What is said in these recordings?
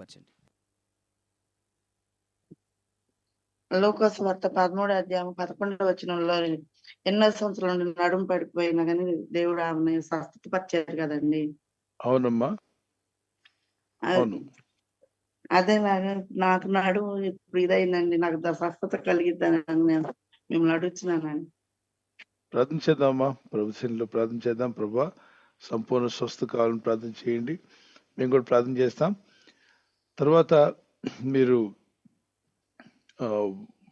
వ్యక్తపరచండి. లూకాసు వార్త 13వ అధ్యాయం 11వ వచనంలో ఎన్నో సంవత్సరాల నుండి నడుము పడిపోయినా కానీ దేవుడు ఆమె స్వస్థతపరిచారు కదండి. అవునమ్మా, అవును. అదేలాగా నాకు నడుము ఇప్పుడు ఇదైందండి, నాకు స్వస్థత కలిగిద్దని నేను మిమ్మల్ని అడుగుతున్నానండి. ప్రార్థన చేద్దామా, ప్రభు సన్నిధిలో ప్రార్థన చేద్దాం. ప్రభా, సంపూర్ణ స్వస్థ కావాలని ప్రార్థన చేయండి. మేము కూడా ప్రార్థన చేస్తాం. తర్వాత మీరు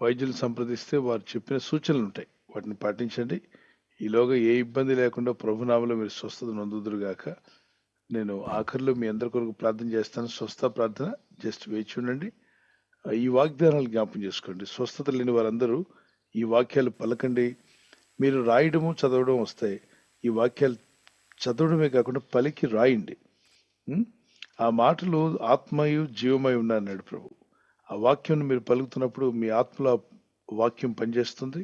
వైద్యులు సంప్రదిస్తే వారు చెప్పిన సూచనలు ఉంటాయి, వాటిని పాటించండి. ఈలోగా ఏ ఇబ్బంది లేకుండా ప్రభునామలో మీరు స్వస్థత నొందుదురుగాక. నేను ఆఖరిలో మీ అందరి కొరకు ప్రార్థన చేస్తాను. స్వస్థ ప్రార్థన జస్ట్ వేచి ఉండండి. ఈ వాగ్దానాలు జ్ఞాపం చేసుకోండి. స్వస్థత లేని వారందరూ ఈ వాక్యాలు పలకండి. మీరు రాయడము చదవడం వస్తాయి. ఈ వాక్యాలు చదవడమే కాకుండా పలికి రాయండి. ఆ మాటలు ఆత్మయు జీవమై ఉన్నాయన్నాడు ప్రభు. ఆ వాక్యం మీరు పలుకుతున్నప్పుడు మీ ఆత్మలో వాక్యం పనిచేస్తుంది,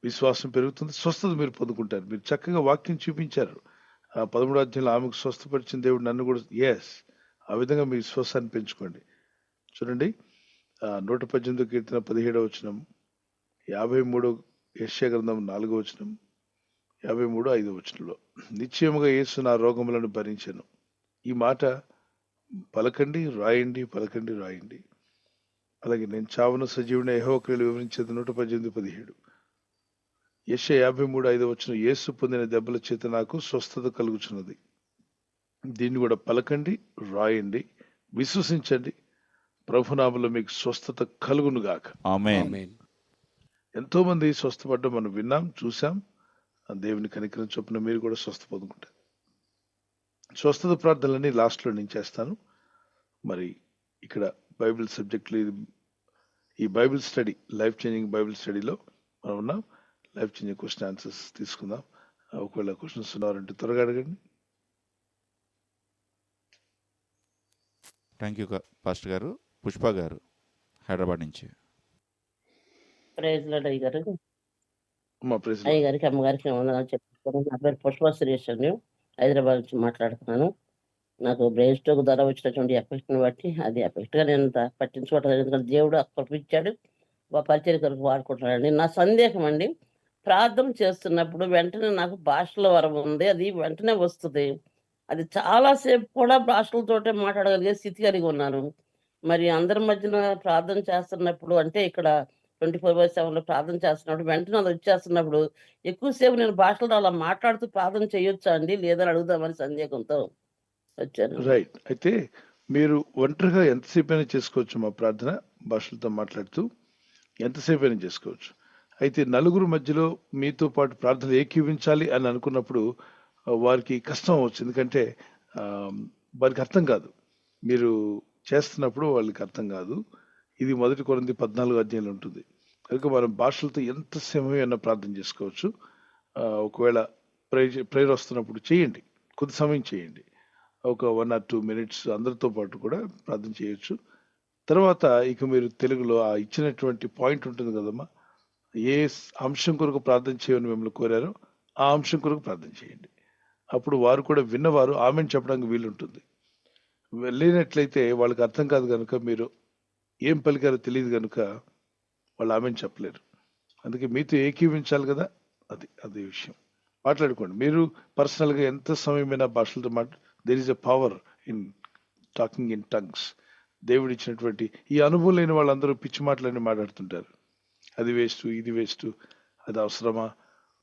విశ్వాసం పెరుగుతుంది, స్వస్థత మీరు పొందుకుంటారు. మీరు చక్కగా వాక్యం చూపించారు. 13వ అధ్యాయంలో ఆమెకు స్వస్థపరిచిన దేవుడు నన్ను కూడా ఆ విధంగా మీ విశ్వాసాన్ని పెంచుకోండి. చూడండి, 118 కీర్తన 17వ వచనం, 53 యెషయా గ్రంథం 4వ వచనం, 53 5వ వచనంలో నిశ్చయముగా యేసు నా రోగములను భరించెను. ఈ మాట పలకండి, రాయండి, పలకండి, రాయండి. అలాగే నేను చావున సజీవుని యెహోవా క్రియలు వివరించేది 118 17. యెషయా 53 5వ వచనం, యేసు పొందిన దెబ్బల చేత నాకు స్వస్థత కలుగుచున్నది. దీన్ని కూడా పలకండి, రాయండి, విశ్వసించండి. ప్రభునామములో మీకు స్వస్థత కలుగును గాక. ఆమేన్. ఎంతో మంది స్వస్థపడ్డం మనం విన్నాం, చూసాం. దేవుని కనికరం చొప్పున మీరు కూడా స్వస్థ పొందుకుంటారు. స్వస్థత ప్రార్థనలన్నీ లాస్ట్లో నేను చేస్తాను. మరి ఇక్కడ బైబిల్ సబ్జెక్టులు, ఈ Bible study, life changing Bible స్టడీలో మనం ఉన్నాం. లైఫ్ చేంజింగ్ క్వశ్చన్ ఆన్సర్స్ తీసుకుందాం. ఒకవేళ క్వశ్చన్స్ ఉన్నారంటే త్వరగా అడగండి. థ్యాంక్ యూ పాస్టర్ గారు. పుష్ప గారు హైదరాబాద్ నుంచి. ప్రైజ్ లార్డ్ అయ్యగారు. మా ప్రెసిడెంట్ అయ్యగారికి అమ్మగారికి వందనాలు చెప్తాను. నా పేరు పుష్ప సురేష్ అండి, హైదరాబాద్ నుంచి మాట్లాడుతున్నాను. నాకు బ్రెయిన్ స్ట్రోక్ ద్వారా వచ్చినటువంటి ఎఫెక్ట్ని బట్టి అది ఎఫెక్ట్గా నేను పట్టించుకోవట్లేదు, ఎందుకంటే దేవుడు అప్పపించాడు, పరిచయ కొరకు వాడుకుంటున్నాడండి. నా సందేహం అండి, ప్రార్థన చేస్తున్నప్పుడు వెంటనే నాకు భాషల వరం ఉంది, అది వెంటనే వస్తుంది. అది చాలాసేపు కూడా భాషలతోటే మాట్లాడగలిగే స్థితి కలిగి ఉన్నాను. మరి అందరి మధ్యన ప్రార్థన చేస్తున్నప్పుడు, అంటే ఇక్కడ 24/7 ప్రార్థన చేస్తున్నప్పుడు వెంటనే అది వచ్చేస్తున్నప్పుడు ఎక్కువసేపు నేను భాషలో అలా మాట్లాడుతూ ప్రార్థన చేయొచ్చా అండి, లేదని అడుగుదామని సందేహంతో వచ్చాను. రైట్. అయితే మీరు ఒంటరిగా ఎంతసేపు అయినా చేసుకోవచ్చు మా ప్రార్థన, భాషలతో మాట్లాడుతూ ఎంతసేపు అయినా చేసుకోవచ్చు. అయితే నలుగురు మధ్యలో మీతో పాటు ప్రార్థన ఏకీవించాలి అని అనుకున్నప్పుడు వారికి కష్టం అవచ్చు, ఎందుకంటే వారికి అర్థం కాదు. మీరు చేస్తున్నప్పుడు వాళ్ళకి అర్థం కాదు. ఇది 1 కొరింథీ 14వ అధ్యాయంలో ఉంటుంది. కనుక మనం భాషలతో ఎంత సమయం ప్రార్థన చేసుకోవచ్చు. ఒకవేళ ప్రేయర్ వస్తున్నప్పుడు చేయండి, కొద్ది సమయం చేయండి, ఒక 1 or 2 minutes అందరితో పాటు కూడా ప్రార్థన చేయొచ్చు. తర్వాత ఇక మీరు తెలుగులో ఆ ఇచ్చినటువంటి పాయింట్ ఉంటుంది కదమ్మా, ఏ అంశం కొరకు ప్రార్థన చేయమని మిమ్మల్ని కోరారో ఆ అంశం కొరకు ప్రార్థన చేయండి. అప్పుడు వారు కూడా విన్నవారు ఆమెను చెప్పడానికి వీలుంటుంది. వెళ్ళినట్లయితే వాళ్ళకి అర్థం కాదు కనుక, మీరు ఏం పలికారో తెలియదు కనుక వాళ్ళు ఆమెను చెప్పలేరు. అందుకే మీతో ఏకీవించాలి కదా, అది విషయం. మాట్లాడుకోండి. మీరు పర్సనల్గా ఎంత సమయమైనా భాషలతో there is a power in talking in tongues. దేవుడు ఇచ్చినటువంటి ఈ అనుభవం లేని వాళ్ళందరూ పిచ్చి మాటలన్నీ మాట్లాడుతుంటారు. అది వేస్ట్, ఇది వేస్ట్, అది అవసరమా,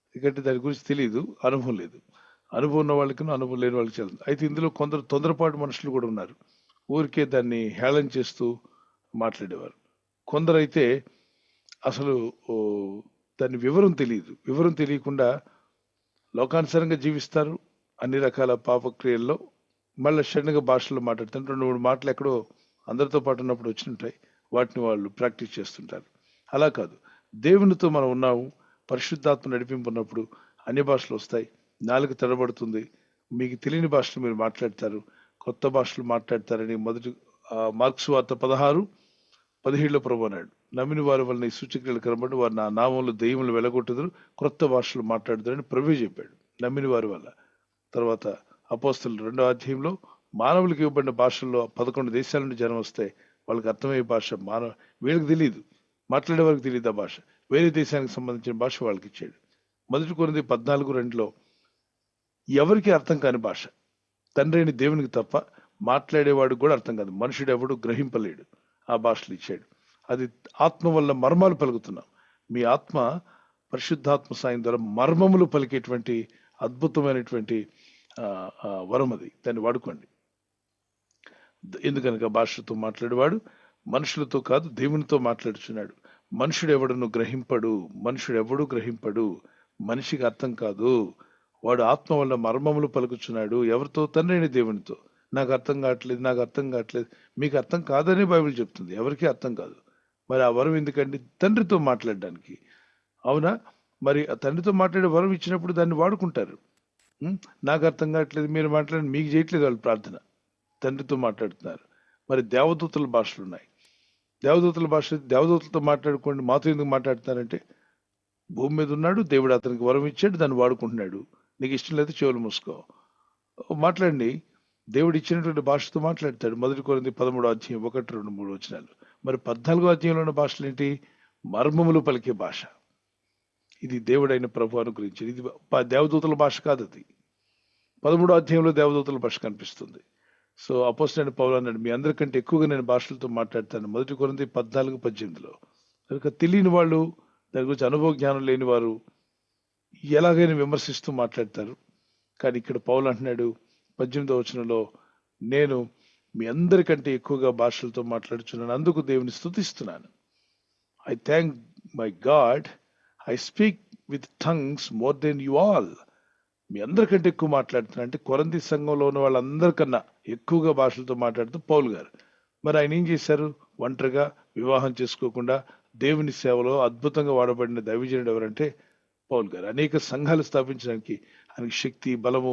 ఎందుకంటే దాని గురించి తెలియదు, అనుభవం లేదు. అనుభవం ఉన్న వాళ్ళకి అనుభవం లేని వాళ్ళకి చెల్లింది. అయితే ఇందులో కొందరు తొందరపాటు మనుషులు కూడా ఉన్నారు, ఊరికే దాన్ని హేళన చేస్తూ మాట్లాడేవారు. కొందరైతే అసలు దాని వివరం తెలియదు, వివరం తెలియకుండా లోకానుసారంగా జీవిస్తారు. అన్ని రకాల పాపక్రియల్లో మళ్ళీ షడ్నగా భాషల్లో మాట్లాడుతారు. 2-3 మాటలు ఎక్కడో అందరితో పాటు ఉన్నప్పుడు వచ్చింటాయి, వాటిని వాళ్ళు ప్రాక్టీస్ చేస్తుంటారు. అలా కాదు, దేవునితో మనం ఉన్నాము, పరిశుద్ధాత్మ నడిపింపు ఉన్నప్పుడు అన్ని భాషలు వస్తాయి, నాలుగు తడబడుతుంది, మీకు తెలియని భాషలు మీరు మాట్లాడతారు, కొత్త భాషలు మాట్లాడతారని మొదటి మార్క్స్ వార్త 16:17 ప్రభు అన్నాడు. నమ్మిన వారి వలన ఈ సూచక్రియలు కనబడి వారు నా నామంలో దెయ్యములు వెలగొట్టుదురు, క్రొత్త భాషలు మాట్లాడుతారని ప్రభు చెప్పాడు, నమ్మిన వారి వల్ల. తర్వాత అపోస్తలుల 2వ అధ్యాయంలో మానవులకు ఇవ్వబడిన భాషల్లో 11 దేశాల నుండి జనం వస్తే వాళ్ళకి అర్థమయ్యే భాష వీళ్ళకి తెలియదు, మాట్లాడే వాళ్ళకి తెలియదు ఆ భాష. వేరే దేశానికి సంబంధించిన భాష వాళ్ళకి ఇచ్చాడు. 1 కొరింథీ 14:2 ఎవరికి అర్థం కాని భాష, తండ్రి అయిన దేవునికి తప్ప మాట్లాడేవాడికి కూడా అర్థం కాదు, మనుషుడు ఎవడు గ్రహింపలేడు, ఆ భాషలు ఇచ్చాడు. అది ఆత్మ వల్ల మర్మాలు పలుకుతున్నాం. మీ ఆత్మ పరిశుద్ధాత్మ సాయం ద్వారా మర్మములు పలికేటువంటి అద్భుతమైనటువంటి వరం అది, దాన్ని వాడుకోండి. ఎందుకనగా భాషతో మాట్లాడేవాడు మనుషులతో కాదు దేవునితో మాట్లాడుచున్నాడు. మనుషుడు ఎవడు గ్రహింపడు, మనిషికి అర్థం కాదు. వాడు ఆత్మ వల్ల మర్మములు పలుకుచున్నాడు. ఎవరితో? తండ్రి అయిన దేవునితో. నాకు అర్థం కావట్లేదు. మీకు అర్థం కాదని బైబిల్ చెప్తుంది, ఎవరికి అర్థం కాదు. మరి ఆ వరం ఎందుకండి? తండ్రితో మాట్లాడడానికి. అవునా? మరి ఆ తండ్రితో మాట్లాడే వరం ఇచ్చినప్పుడు దాన్ని వాడుకుంటారు. నాకు అర్థం కావట్లేదు, మీరు మాట్లాడండి, మీకు చేయట్లేదు వాళ్ళు ప్రార్థన, తండ్రితో మాట్లాడుతున్నారు. మరి దేవదూతల భాషలు ఉన్నాయి. దేవదూతలతో మాట్లాడుకోండి, మాతో ఎందుకు మాట్లాడుతున్నారంటే భూమి మీద ఉన్నాడు దేవుడు, అతనికి వరం ఇచ్చాడు, దాన్ని వాడుకుంటున్నాడు. నీకు ఇష్టం లేదు చెవులు మూసుకో, మాట్లాడండి. దేవుడు ఇచ్చినటువంటి భాషతో మాట్లాడతాడు. 1 కొరింథీ 13:1, 2, 3 వచనాలు. మరి 14వ అధ్యాయంలో ఉన్న భాషలు ఏంటి? మర్మములు పలికే భాష. ఇది దేవుడైన ప్రభు అనుగ్రహించింది. ఇది దేవదూతల భాష కాదు, అది 13వ అధ్యాయంలో దేవదూతల భాష కనిపిస్తుంది. సో అపోస్తలుడైన పౌలు అన్నాడు, మీ అందరికంటే ఎక్కువగా నేను భాషలతో మాట్లాడతాను 1 కొరింథీ 14:18. కనుక తెలియని వాళ్ళు, దాని గురించి అనుభవ జ్ఞానం లేని వారు ఎలాగైనా విమర్శిస్తూ మాట్లాడతారు. కానీ ఇక్కడ పౌలు అంటున్నాడు 18వ వచనంలో, నేను మీ అందరికంటే ఎక్కువగా భాషలతో మాట్లాడుచున్నాను, అందుకు దేవుని స్తుతిస్తున్నాను. I thank my God, I speak with tongues more than you all. మీ అందరికంటే ఎక్కువ మాట్లాడుతున్నా అంటే కొరింథీ సంఘంలో ఉన్న వాళ్ళందరికన్నా ఎక్కువగా భాషలతో మాట్లాడుతూ పౌలు గారు. మరి ఆయన ఏం చేశారు? ఒంటరిగా వివాహం చేసుకోకుండా దేవుని సేవలో అద్భుతంగా వాడబడిన దైవజనుడు ఎవరంటే పౌలు గారు. అనేక సంఘాలు స్థాపించడానికి ఆయనకి శక్తి, బలము,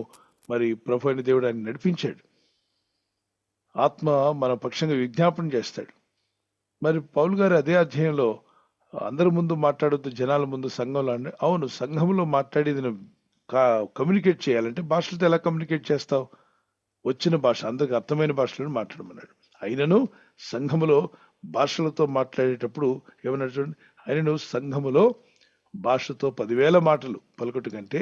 మరి ప్రభు అయిన దేవుడు ఆయన నడిపించాడు. ఆత్మ మన పక్షంగా విజ్ఞాపన చేస్తాడు. మరి పౌలు గారు అదే అధ్యాయంలో అందరి ముందు మాట్లాడొద్దు, జనాల ముందు, సంఘంలో. అవును, సంఘంలో మాట్లాడేది కమ్యూనికేట్ చేయాలంటే భాషలతో ఎలా కమ్యూనికేట్ చేస్తావు? వచ్చిన భాష, అందరికి అర్థమైన భాషలను మాట్లాడమన్నాడు. అయినను సంఘములో భాషలతో మాట్లాడేటప్పుడు ఏమన్నాడు చూడండి, అయినను సంఘములో భాషతో 10,000 మాటలు పలుకుట కంటే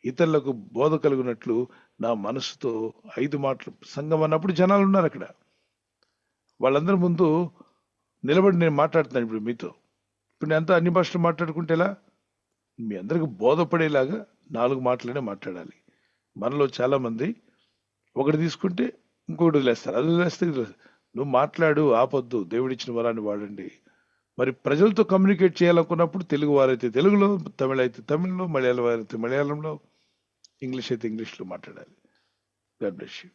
ఇతరులకు బోధ కలుగునట్లు నా మనసుతో 5 మాటలు. సంఘం అన్నప్పుడు జనాలు ఉన్నారు అక్కడ, వాళ్ళందరి ముందు నిలబడి నేను మాట్లాడుతున్నాను ఇప్పుడు మీతో. ఇప్పుడు నేను అంతా అన్ని భాషలు మాట్లాడుకుంటే ఎలా? మీ అందరికి బోధపడేలాగా 4 మాటలనే మాట్లాడాలి. మనలో చాలా మంది ఒకటి తీసుకుంటే ఇంకొకటి వదిలేస్తారు, అది వదిలేస్తే నువ్వు మాట్లాడు, ఆపొద్దు, దేవుడిచ్చిన వరాన్ని వాడండి. మరి ప్రజలతో కమ్యూనికేట్ చేయాలనుకున్నప్పుడు తెలుగు వారైతే తెలుగులో, తమిళ అయితే తమిళ్లో, మలయాళం వారైతే మలయాళంలో, ఇంగ్లీష్ అయితే ఇంగ్లీష్లో మాట్లాడాలి. God bless you.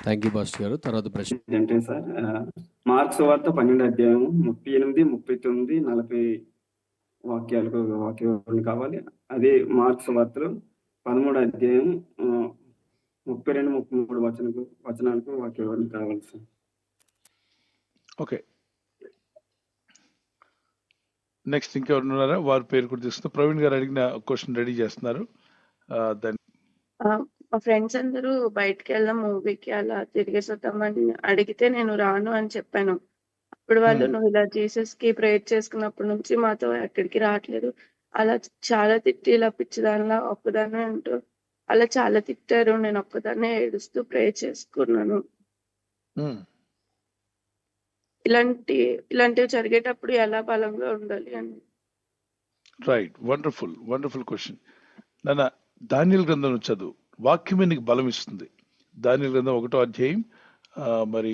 Thank you pastor గారు. తర్వాత ప్రశ్న ఏంటంటే సార్, మార్క్స్ వార్త 12వ అధ్యాయం 38, 39, 40 వాక్యాలు కావాలి. అదే మార్క్స్ వార్తలో 13వ అధ్యాయం 32, 33 వచనాలకు వాక్యాలు కావాలి సార్. ఓకే, నెక్స్ట్ ఇంకెవరు ఉన్నారా? వారి పేరు కూడా తీసుకున్నా. ప్రవీణ్ గారు అడిగిన క్వశ్చన్ రెడీ చేస్తున్నారు. మా ఫ్రెండ్స్ అందరూ బయటకు వెళ్దాం మూవీకి అలా తిరిగేసి వద్దామని అడిగితే నేను రాను అని చెప్పాను. అప్పుడు వాళ్ళు నువ్వు ఇలా జీసస్ కి ప్రేయర్ చేసుకున్నప్పటి నుంచి మాతో ఎక్కడికి రావట్లేదు, అలా చాలా తిట్టి, ఇలా పిచ్చిదానిలా ఒక్కదాన్నే అంటూ అలా చాలా తిట్టారు. నేను ఒక్కదాన్నే ఏడుస్తూ ప్రేయర్ చేసుకున్నాను. ఇలాంటివి జరిగేటప్పుడు ఎలా బలంగా ఉండాలి అని. Right, wonderful wonderful question. నాన్న, దానియేలు గ్రంథం చదువు, వాక్యమే నీకు బలం ఇస్తుంది. దానియేలు గ్రంథం 1వ అధ్యాయం మరి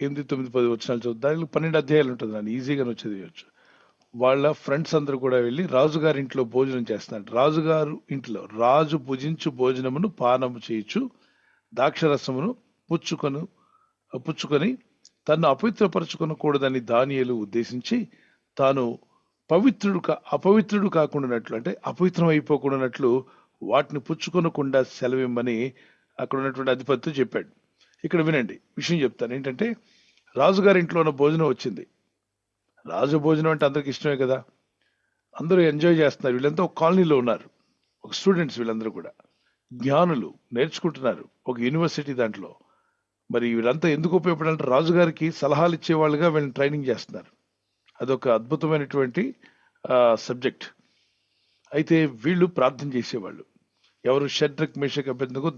8, 9, 10 వచనాలు చదువు. దానిలో 12 అధ్యాయాలు ఉంటుంది, నన్ను ఈజీగా చదివచ్చు. వాళ్ళ ఫ్రెండ్స్ అందరూ కూడా వెళ్ళి రాజుగారి ఇంట్లో భోజనం చేస్తున్నారు. రాజుగారు ఇంట్లో రాజు భుజించు భోజనమును పానము చేయొచ్చు, ద్రాక్షరసమును పుచ్చుకొని తను అపవిత్రపరచుకొనకూడదని దానియేలు ఉద్దేశించి తాను అపవిత్రుడు కాకుండానట్లు, అంటే అపవిత్రం అయిపోకుండానట్లు వాటిని పుచ్చుకొనకుండా సెలవిమ్మని అక్కడ ఉన్నటువంటి అధిపతితో చెప్పాడు. ఇక్కడ వినండి, విషయం చెప్తాను. ఏంటంటే రాజుగారి ఇంట్లో ఉన్న భోజనం వచ్చింది. రాజు భోజనం అంటే అందరికి ఇష్టమే కదా, అందరూ ఎంజాయ్ చేస్తున్నారు. వీళ్ళంతా ఒక కాలనీలో ఉన్నారు, ఒక స్టూడెంట్స్ వీళ్ళందరూ కూడా. జ్ఞానులు నేర్చుకుంటున్నారు ఒక యూనివర్సిటీ దాంట్లో. మరి వీళ్ళంతా ఎందుకు ఉపయోగపడాలంటే రాజుగారికి సలహాలు ఇచ్చేవాళ్ళుగా వీళ్ళని ట్రైనింగ్ చేస్తున్నారు. అదొక అద్భుతమైనటువంటి సబ్జెక్ట్. అయితే వీళ్ళు ప్రార్థన చేసేవాళ్ళు. ఎవరు? షడ్రక్, మేషక్, అబేద్నెగో,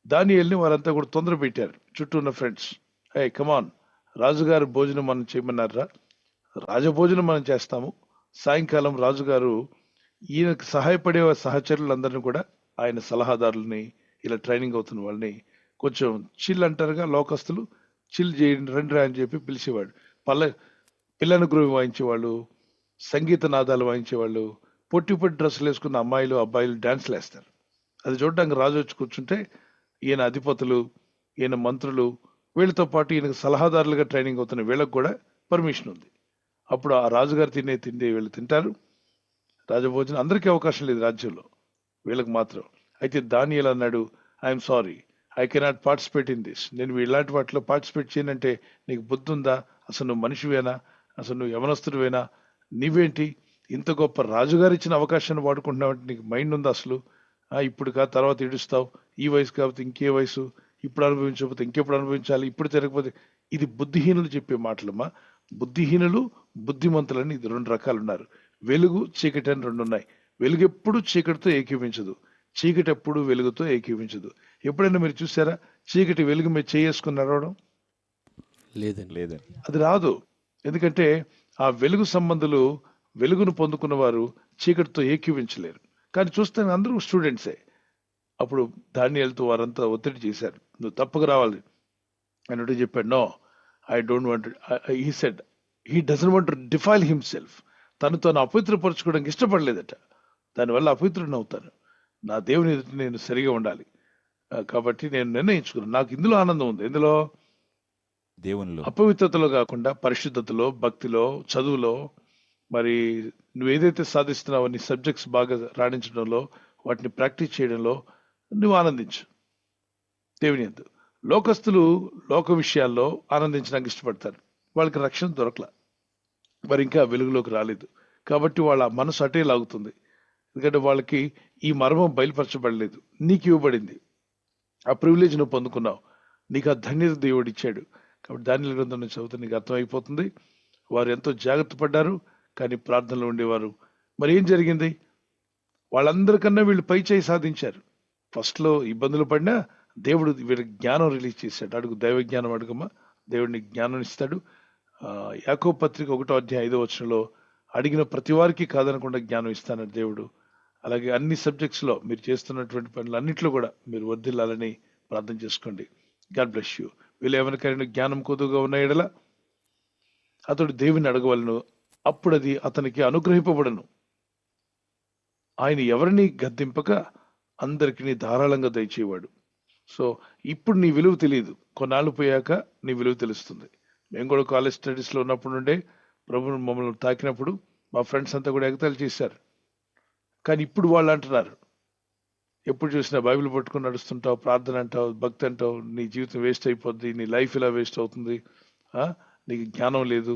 దానియేల్ని వారంతా కూడా తొందర పెట్టారు. చుట్టూ ఉన్న ఫ్రెండ్స్, ఏ కమాన్, రాజుగారు భోజనం మనం చేయమన్నారా? రాజభోజనం మనం చేస్తాము. సాయంకాలం రాజుగారు ఈయనకు సహాయపడే సహచరులందరినీ కూడా, ఆయన సలహాదారులని, ఇలా ట్రైనింగ్ అవుతున్న వాళ్ళని కొంచెం చిల్ అంటారుగా లోకస్తులు, చిల్ చేయండి రండి అని చెప్పి పిలిచేవాడు. పిల్లని గ్రోవి వాయించేవాళ్ళు, సంగీత నాదాలు వాయించేవాళ్ళు, పొట్టి డ్రెస్సులు వేసుకున్న అమ్మాయిలు అబ్బాయిలు డాన్స్లు వేస్తారు. అది చూడడానికి రాజు వచ్చి కూర్చుంటే ఈయన అధిపతులు, ఈయన మంత్రులు, వీళ్ళతో పాటు ఈయనకు సలహాదారులుగా ట్రైనింగ్ అవుతున్న వీళ్ళకి కూడా పర్మిషన్ ఉంది. అప్పుడు ఆ రాజుగారు తినే తిండి వీళ్ళు తింటారు. రాజభోజనం అందరికీ అవకాశం లేదు రాజ్యంలో, వీళ్ళకి మాత్రం. అయితే దానియేలు అన్నాడు, I'm sorry, I cannot participate in this. నేను ఇలాంటి వాటిలో పార్టిసిపేట్ చేయనంటే నీకు బుద్ధి ఉందా? అసలు నువ్వు మనిషివేనా? అసలు నువ్వు యవనస్తుడివేనా? నీవేంటి ఇంత గొప్ప రాజుగారు ఇచ్చిన అవకాశాన్ని వాడుకుంటున్నావంటే నీకు మైండ్ ఉందా అసలు? ఇప్పుడు కాదు తర్వాత ఇడుస్తావు, ఈ వయసు కాకపోతే ఇంకే వయసు, ఇప్పుడు అనుభవించకపోతే ఇంకెప్పుడు అనుభవించాలి, ఇప్పుడు తిరగకపోతే. ఇది బుద్ధిహీనులు చెప్పే మాటలమ్మా. బుద్ధిహీనులు, బుద్ధిమంతులని ఇది 2 రకాలు ఉన్నారు. వెలుగు, చీకటి అని 2 ఉన్నాయి. వెలుగు ఎప్పుడు చీకటితో ఏకీవించదు, చీకటి ఎప్పుడు వెలుగుతో ఏకీవించదు. ఎప్పుడైనా మీరు చూసారా చీకటి వెలుగు మీద చేసుకుని నడవడం? లేదండి. అది రాదు. ఎందుకంటే ఆ వెలుగు సంబంధులు, వెలుగును పొందుకున్న వారు చీకటితో ఏకీవించలేరు. కానీ చూస్తే అందరూ స్టూడెంట్సే. అప్పుడు దానియేలుతో వారంతా ఒత్తిడి చేశారు, నువ్వు తప్పక రావాలి అని చెప్పాడు. No, I don't want. He said he doesn't want to defile himself. తను అపవిత్రపరచుకోవడానికి ఇష్టపడలేదట. దానివల్ల అపవిత్రుడిని అవుతాను. నా దేవుని ఎదుట నేను సరిగా ఉండాలి. కాబట్టి నేను నిర్ణయించుకున్నాను, నాకు ఇందులో ఆనందం ఉంది. ఎందులో? దేవునిలో. అపవిత్రతలో కాకుండా పరిశుద్ధతలో, భక్తిలో, చదువులో. మరి నువ్వు ఏదైతే సాధిస్తున్నావో నీ సబ్జెక్ట్స్ బాగా రాణించడంలో, వాటిని ప్రాక్టీస్ చేయడంలో నువ్వు ఆనందించు దేవుని యందు. లోకస్తులు లోక విషయాల్లో ఆనందించడానికి ఇష్టపడతారు. వాళ్ళకి రక్షణ దొరకల, మరి ఇంకా వెలుగులోకి రాలేదు. కాబట్టి వాళ్ళ మనసు అటే లాగుతుంది. ఎందుకంటే వాళ్ళకి ఈ మర్మం బయలుపరచబడలేదు, నీకు ఇవ్వబడింది. ఆ ప్రివిలేజ్ నువ్వు పొందుకున్నావు, నీకు ఆ ధన్యత దేవుడు ఇచ్చాడు. కాబట్టి దానియేలు గ్రంథం చదివితే నీకు అర్థమైపోతుంది. వారు ఎంతో జాగ్రత్త పడ్డారు, కానీ ప్రార్థనలో ఉండేవారు. మరి ఏం జరిగింది? వాళ్ళందరికన్నా వీళ్ళు పై చేయి సాధించారు. ఫస్ట్లో ఇబ్బందులు పడినా దేవుడు వీళ్ళకి జ్ఞానం రిలీజ్ చేశాడు. అడుగు, దైవ జ్ఞానం అడుగమ్మా, దేవుడిని జ్ఞానం ఇస్తాడు. యాకోబు పత్రిక 1వ అధ్యాయం 5వ వచనంలో అడిగిన ప్రతి వారికి కాదనకుండా జ్ఞానం ఇస్తానని దేవుడు. అలాగే అన్ని సబ్జెక్ట్స్ లో మీరు చేస్తున్నటువంటి పనులు అన్నింటిలో కూడా మీరు వర్ధిల్లాలని ప్రార్థన చేసుకోండి. God bless you. వీళ్ళు ఎవరికైనా జ్ఞానం కొద్దుగా ఉన్న ఎడల అతడు దేవుని అడగవలను, అప్పుడు అది అతనికి అనుగ్రహింపబడను. ఆయన ఎవరిని గద్దింపక అందరికీ ధారాళంగా దయచేవాడు. సో ఇప్పుడు నీ విలువ తెలియదు, కొన్నాళ్ళు పోయాక నీ విలువ తెలుస్తుంది. మేము కూడా కాలేజ్ స్టడీస్ లో ఉన్నప్పుడు నుండే ప్రభువు మమ్మల్ని తాకినప్పుడు మా ఫ్రెండ్స్ అంతా కూడా ఎగతాళి చేశారు. కానీ ఇప్పుడు వాళ్ళు అంటున్నారు, ఎప్పుడు చూసినా బైబిల్ పట్టుకుని నడుస్తుంటావు, ప్రార్థన అంటావు, భక్తి అంటావు, నీ జీవితం వేస్ట్ అయిపోద్ది, నీ లైఫ్ ఇలా వేస్ట్ అవుతుంది, నీకు జ్ఞానం లేదు,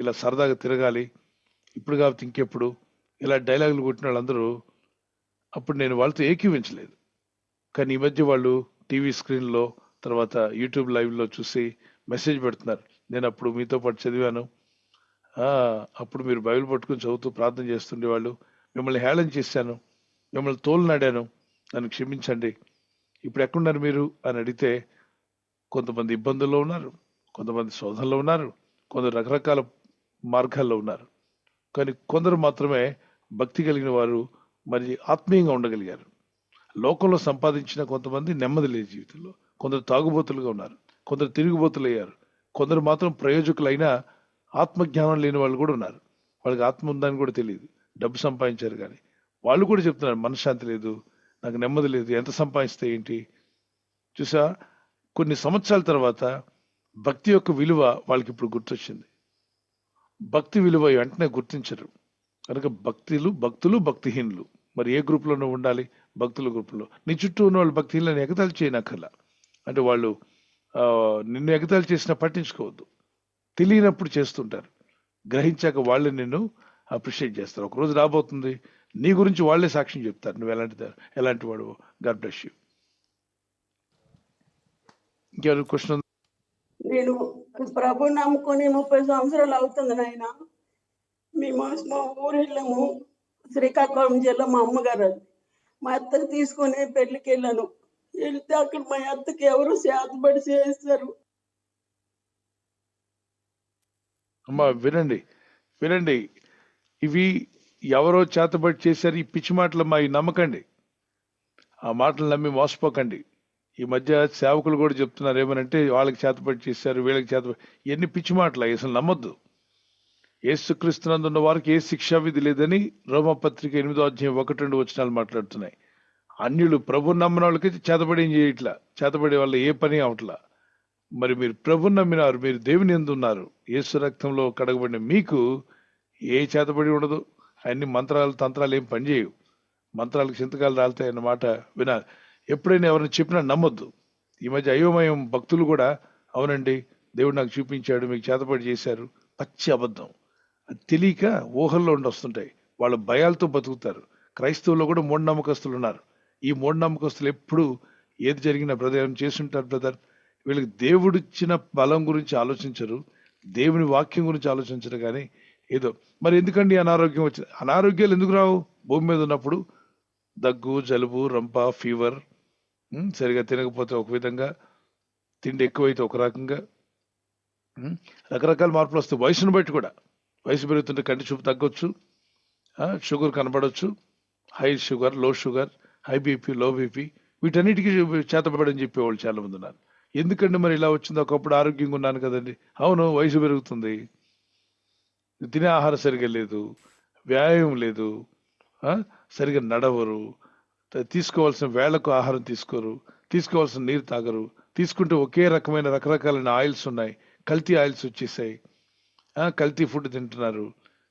ఇలా సరదాగా తిరగాలి, ఇప్పుడు కాబట్టి ఇంకెప్పుడు, ఇలా డైలాగులు కొట్టిన వాళ్ళందరూ అప్పుడు నేను వాళ్ళతో ఏకీవించలేదు. కానీ ఈ మధ్య వాళ్ళు టీవీ స్క్రీన్లో, తర్వాత యూట్యూబ్ లైవ్లో చూసి మెసేజ్ పెడుతున్నారు, నేను అప్పుడు మీతో పాటు చదివాను, అప్పుడు మీరు బైబిల్ పట్టుకుని చదువుతూ ప్రార్థన చేస్తుండేవాళ్ళు, మిమ్మల్ని హేళన చేశాను, మిమ్మల్ని తోలునాడాను, నన్ను క్షమించండి, ఇప్పుడు ఎక్కడున్నారు మీరు అని అడిగితే కొంతమంది ఇబ్బందుల్లో ఉన్నారు, కొంతమంది శోధనలో ఉన్నారు, కొందరు రకరకాల మార్గాల్లో ఉన్నారు. కానీ కొందరు మాత్రమే భక్తి కలిగిన వారు మరి ఆత్మీయంగా ఉండగలిగారు. లోకంలో సంపాదించిన కొంతమంది నెమ్మది లేదు జీవితంలో, కొందరు తాగుబోతులుగా ఉన్నారు, కొందరు తిరుగుబోతులు అయ్యారు, కొందరు మాత్రం ప్రయోజకులైన ఆత్మజ్ఞానం లేని వాళ్ళు కూడా ఉన్నారు. వాళ్ళకి ఆత్మ ఉందని కూడా తెలియదు, డబ్బు సంపాదించారు కానీ వాళ్ళు కూడా చెప్తున్నారు మనశ్శాంతి లేదు, నాకు నెమ్మది లేదు, ఎంత సంపాదిస్తే ఏంటి. చూసా, కొన్ని సంవత్సరాల తర్వాత భక్తి యొక్క విలువ వాళ్ళకి ఇప్పుడు గుర్తొచ్చింది. భక్తి విలువ వెంటనే గుర్తించరు కనుక భక్తులు భక్తిహీనులు. మరి ఏ గ్రూప్లోనూ ఉండాలి? భక్తుల గ్రూపులో. నీ చుట్టూ ఉన్న వాళ్ళు భక్తిహీనులను ఎగతాళి చేయనక్కర్లా. అంటే వాళ్ళు నిన్ను ఎగతాళి చేసినా పట్టించుకోవద్దు. తెలియనప్పుడు చేస్తుంటారు, గ్రహించాక వాళ్ళు నిన్ను అప్రిషియేట్ చేస్తారు. ఒకరోజు రాబోతుంది నీ గురించి వాళ్ళే సాక్ష్యం చెప్తారు నువ్వు ఎలాంటి వాడు. God bless you. ఇంకెవరు క్వశ్చన్? నేను ప్రభు నమ్ముకొని 30 సంవత్సరాలు అవుతుంది నాయన. మేము మా ఊరు వెళ్ళాము, శ్రీకాకుళం జిల్లా. మా అమ్మగారు అది. మా అత్తని తీసుకొని పెళ్లికి వెళ్ళాను. వెళ్తే అక్కడ మా అత్తకి ఎవరు శాతపడి చేస్తారు. అమ్మా వినండి, ఇవి ఎవరో చేతబడి చేశారు, ఈ పిచ్చి మాటలు మా నమ్మకండి, ఆ మాటలు నమ్మి మోసపోకండి. ఈ మధ్య సేవకులు కూడా చెప్తున్నారు ఏమనంటే వాళ్ళకి చేతబడి చేశారు, వీళ్ళకి చేతబడి. ఇవన్నీ పిచ్చి మాటలు, అసలు నమ్మొద్దు. యేసుక్రీస్తునందున్న వారికి ఏ శిక్షా విధి లేదని రోమపత్రిక 8వ అధ్యాయం 1-2 వచనాలు మాట్లాడుతున్నాయి. అన్యులు ప్రభు నమ్మిన వాళ్ళకి చేతబడి ఏం చేయట్లా, చేతబడి వల్ల ఏ పని అవట్లా. మరి మీరు ప్రభు నమ్మినారు, మీరు దేవుని యందు ఉన్నారు, యేసు రక్తంలో కడగబడిన మీకు ఏ చేతబడి ఉండదు. అన్ని మంత్రాలు తంత్రాలు ఏం పనిచేయవు, మంత్రాలకు చింతకాలు రాలుతాయన్న మాట వినాలి. ఎప్పుడైనా ఎవరిని చెప్పినా నమ్మొద్దు. ఈ మధ్య అయోమయం భక్తులు కూడా అవునండి దేవుడు నాకు చూపించాడు, మీకు చేతబడి చేశారు, పచ్చి అబద్ధం. అది తెలియక ఊహల్లో ఉండి వస్తుంటాయి, వాళ్ళ భయాలతో బతుకుతారు. క్రైస్తవుల్లో కూడా మూఢనమ్మకస్తులు ఉన్నారు. ఈ మూఢనమ్మకస్తులు ఎప్పుడు ఏది జరిగినా బ్రదర్ ఏం చేస్తుంటారు బ్రదర్, వీళ్ళకి దేవుడిచ్చిన బలం గురించి ఆలోచించరు, దేవుని వాక్యం గురించి ఆలోచించరు. కానీ ఏదో మరి ఎందుకండి అనారోగ్యం వచ్చింది? అనారోగ్యాలు ఎందుకు రావు? భూమి మీద ఉన్నప్పుడు దగ్గు, జలుబు, రంప, ఫీవర్, సరిగా తినకపోతే ఒక విధంగా, తిండి ఎక్కువైతే ఒక రకంగా, రకరకాల మార్పులు వస్తాయి. వయసును బట్టి కూడా, వయసు పెరుగుతుంటే కంటి చూపు తగ్గొచ్చు, షుగర్ కనబడవచ్చు, హై షుగర్, లో sugar, high BP, low BP, వీటన్నిటికీ చేతపడని చెప్పేవాళ్ళు చాలా మంది ఉన్నారు. ఎందుకంటే మరి ఇలా వచ్చింది? ఒకప్పుడు ఆరోగ్యంగా ఉన్నాను కదండి. అవును, వయసు పెరుగుతుంది, తినే ఆహారం సరిగా లేదు, వ్యాయామం లేదు, సరిగా నడవరు, తీసుకోవాల్సిన వేళకు ఆహారం తీసుకోరు, తీసుకోవాల్సిన నీరు తాగరు, తీసుకుంటే ఒకే రకమైన రకరకాలైన ఆయిల్స్ ఉన్నాయి, కల్తీ ఆయిల్స్ వచ్చేసాయి, కల్తీ ఫుడ్ తింటున్నారు.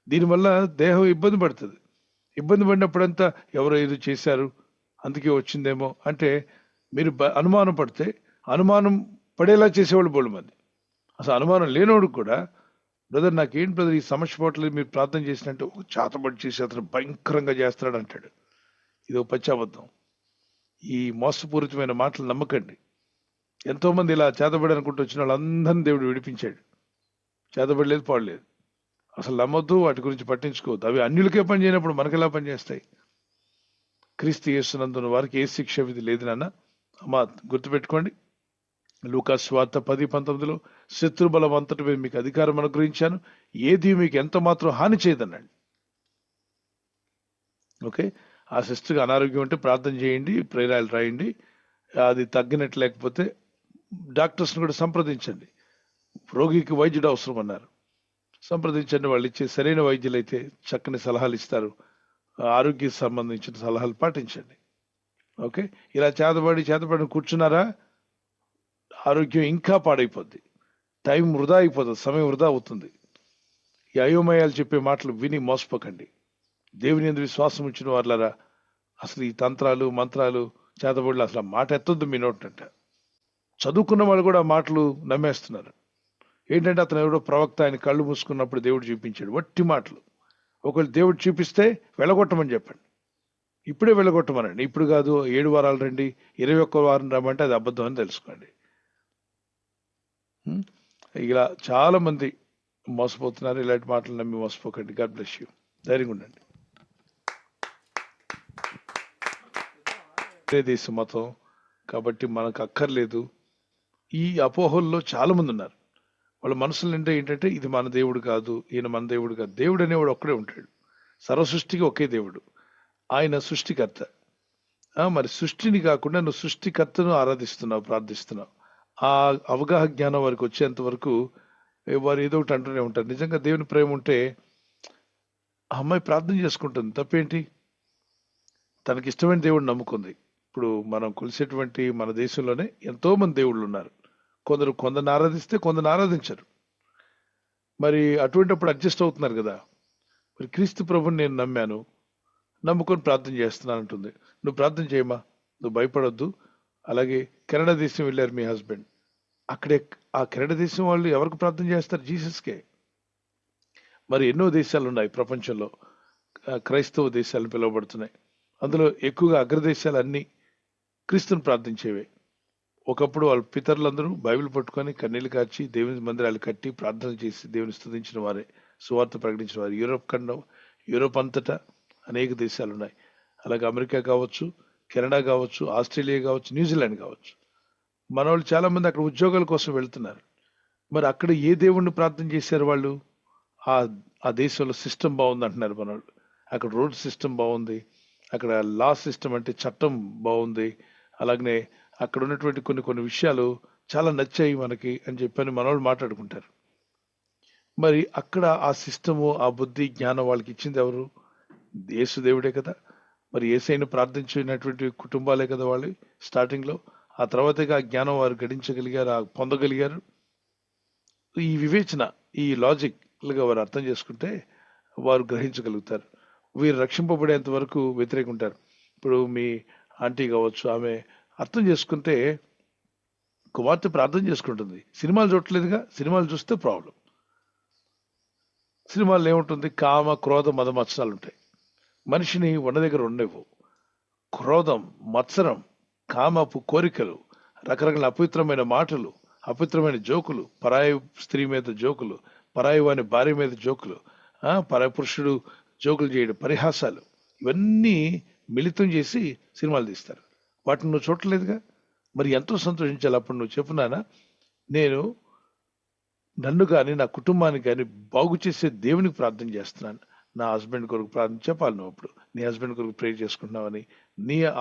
దీనివల్ల దేహం ఇబ్బంది పడుతుంది. ఇబ్బంది పడినప్పుడంతా ఎవరో ఏదో చేశారు అందుకే వచ్చిందేమో అంటే మీరు అనుమానం పడితే, అనుమానం పడేలా చేసేవాళ్ళు బోళ్ళు మంది. అసలు అనుమానం లేనోడు కూడా బ్రదర్ నాకేంటి బ్రదర్ ఈ సమస్య పోవట్లేదు, మీరు ప్రార్థన చేసినట్టు ఒక చేతబడి చేసి అతను భయంకరంగా చేస్తాడు అంటాడు. ఇది ఒక పచ్చాబద్ధం. ఈ మోసపూరితమైన మాటలు నమ్మకండి. ఎంతోమంది ఇలా చేతబడి అనుకుంటూ వచ్చిన వాళ్ళందరినీ దేవుడు విడిపించాడు. చేతబడలేదు, పాడలేదు. అసలు నమ్మొద్దు, వాటి గురించి పట్టించుకోవద్దు. అవి అన్యులకే పని చేయనప్పుడు మనకి ఎలా పనిచేస్తాయి? క్రీస్తు యేసునందున్న వారికి ఏ శిక్ష విధి లేదు నాన్న. అమ్మా గుర్తుపెట్టుకోండి, లూకా సువార్త 10:19 శత్రుబలం అంతటి మీద మీకు అధికారం అనుగ్రహించాను, ఏది మీకు ఎంత మాత్రం హాని చేయదన్నాడు. ఓకే, ఆ సిస్టర్కి అనారోగ్యం ఉంటే ప్రార్థన చేయండి, ప్రేరాలు రాయండి. అది తగ్గినట్టు లేకపోతే డాక్టర్స్ని కూడా సంప్రదించండి. రోగికి వైద్యుడు అవసరం అన్నారు, సంప్రదించండి. వాళ్ళు ఇచ్చే సరైన వైద్యులు అయితే చక్కని సలహాలు ఇస్తారు. ఆరోగ్యకి సంబంధించిన సలహాలు పాటించండి. ఓకే, ఇలా చేతబడి కూర్చున్నారా, ఆరోగ్యం ఇంకా పాడైపోద్ది, టైం వృధా అయిపోతుంది, సమయం వృధా అవుతుంది. ఈ అయోమయాలు చెప్పే మాటలు విని మోసపోకండి. దేవుని యందు విశ్వాసం ఉంచిన వాళ్ళరా అసలు ఈ తంత్రాలు, మంత్రాలు, చేతబడులు అసలు మాట ఎత్తొద్దు మీ నోటంట. చదువుకున్న వాళ్ళు కూడా మాటలు నమ్మేస్తున్నారు. ఏంటంటే అతను ఎవడో ప్రవక్త, ఆయన కళ్ళు మూసుకున్నప్పుడు దేవుడు చూపించాడు, వట్టి మాటలు. ఒకవేళ దేవుడు చూపిస్తే వెళ్ళగొట్టమని చెప్పండి, ఇప్పుడే వెళ్ళగొట్టమనండి. ఇప్పుడు కాదు, 7 వారాలు రండి, 21 వారం రమ్మంటే అది అబద్ధం అని తెలుసుకోండి. ఇలా చాలా మంది మోసపోతున్నారు. ఇలాంటి మాటలు నమ్మి మోసపోకండి. God bless you. ధైర్యంగా ఉండండి. దేశ మతం కాబట్టి మనకు అక్కర్లేదు. ఈ అపోహల్లో చాలా మంది ఉన్నారు. వాళ్ళ మనసులు నిండా ఏంటంటే ఇది మన దేవుడు కాదు, ఈయన మన దేవుడు కాదు. దేవుడు అనేవాడు ఒక్కడే ఉంటాడు. సర్వసృష్టికి ఒకే దేవుడు, ఆయన సృష్టికర్త. మరి సృష్టిని కాకుండా నువ్వు సృష్టికర్తను ఆరాధిస్తున్నావు, ప్రార్థిస్తున్నావు. ఆ అవగాహన జ్ఞానం వారికి వచ్చేంత వరకు వారు ఏదో ఒకటి అంటూనే ఉంటారు. నిజంగా దేవుని ప్రేమ ఉంటే ఆ అమ్మాయి ప్రార్థన చేసుకుంటుంది, తప్పేంటి? తనకి ఇష్టమైన దేవుడు నమ్ముకుంది. ఇప్పుడు మనం కొలిసేటువంటి మన దేశంలోనే ఎంతో మంది దేవుళ్ళు ఉన్నారు. కొందరిని ఆరాధిస్తే కొందరిని ఆరాధించరు. మరి అటువంటిప్పుడు అడ్జస్ట్ అవుతున్నారు కదా. మరి క్రీస్తు ప్రభుని నేను నమ్మాను, నమ్ముకొని ప్రార్థన చేస్తున్నాను అంటుంది. నువ్వు ప్రార్థన చేయమా, నువ్వు భయపడొద్దు. అలాగే కెనడా దేశం వెళ్ళారు మీ హస్బెండ్, అక్కడే ఆ కెనడా దేశం వాళ్ళు ఎవరికి ప్రార్థన చేస్తారు? జీసస్కే. మరి ఎన్నో దేశాలు ఉన్నాయి ప్రపంచంలో, క్రైస్తవ దేశాలు పిలువబడుతున్నాయి. అందులో ఎక్కువగా అగ్రదేశాలు అన్ని క్రీస్తుని ప్రార్థించేవే. ఒకప్పుడు వాళ్ళ పితరులందరూ బైబిల్ పట్టుకొని కన్నీళ్లు కార్చి దేవుని మందిరాలు కట్టి ప్రార్థన చేసి దేవుని స్తుతించిన వారే, సువార్త ప్రకటించిన వారు. యూరోప్ అంతటా అనేక దేశాలు ఉన్నాయి. అలాగే అమెరికా కావచ్చు, కెనడా కావచ్చు, ఆస్ట్రేలియా కావచ్చు, న్యూజిలాండ్ కావచ్చు. మన వాళ్ళు చాలా మంది అక్కడ ఉద్యోగాల కోసం వెళ్తున్నారు. మరి అక్కడ ఏ దేవుణ్ణి ప్రార్థన చేశారు వాళ్ళు? ఆ దేశంలో సిస్టమ్ బాగుంది అంటున్నారు మన వాళ్ళు. అక్కడ రోడ్ సిస్టమ్ బాగుంది, అక్కడ లా సిస్టమ్ అంటే చట్టం బాగుంది, అలాగనే అక్కడ ఉన్నటువంటి కొన్ని విషయాలు చాలా నచ్చాయి మనకి అని చెప్పని మన వాళ్ళు మాట్లాడుకుంటారు. మరి అక్కడ ఆ సిస్టము, ఆ బుద్ధి, జ్ఞానం వాళ్ళకి ఇచ్చింది ఎవరు? యేసు దేవుడే కదా. మరి యేసయ్యను ప్రార్థించినటువంటి కుటుంబాలే కదా వాళ్ళు స్టార్టింగ్ లో. ఆ తర్వాతగా ఆ జ్ఞానం వారు గడించగలిగారు, పొందగలిగారు. ఈ వివేచన, ఈ లాజిక్ గా వారు అర్థం చేసుకుంటే వారు గ్రహించగలుగుతారు. వీరు రక్షింపబడేంత వరకు వ్యతిరేకం ఉంటారు. ఇప్పుడు మీ ఆంటీ కావచ్చు, ఆమె అర్థం చేసుకుంటే కుమార్తె ప్రార్థన చేసుకుంటుంది. సినిమాలు చూడట్లేదుగా, సినిమాలు చూస్తే ప్రాబ్లం. సినిమాల్లో ఏముంటుంది? కామ, క్రోధ, మద, మత్సరాలు ఉంటాయి. మనిషిని ఉన్న దగ్గర ఉండవు. క్రోధం, మత్సరం, కామపు కోరికలు, రకరకాల అపవిత్రమైన మాటలు, అపవిత్రమైన జోకులు, పరాయి స్త్రీ మీద జోకులు, పరాయి వాని భార్య మీద జోకులు, పరాయి పురుషుడు జోకులు చేయడం, పరిహాసాలు, ఇవన్నీ మిళితం చేసి సినిమాలు తీస్తారు. వాటిని నువ్వు చూడలేదుగా. మరి ఎంతో సంతోషించాలి. అప్పుడు నువ్వు చెప్పున్నానా, నేను నన్ను కానీ నా కుటుంబాన్ని కానీ బాగు చేసే దేవునికి ప్రార్థన చేస్తున్నాను. నా హస్బెండ్ కొరకు ప్రార్థన చెప్పాలి. నువ్వు అప్పుడు నీ హస్బెండ్ కొరకు ప్రే చేసుకుంటున్నావని,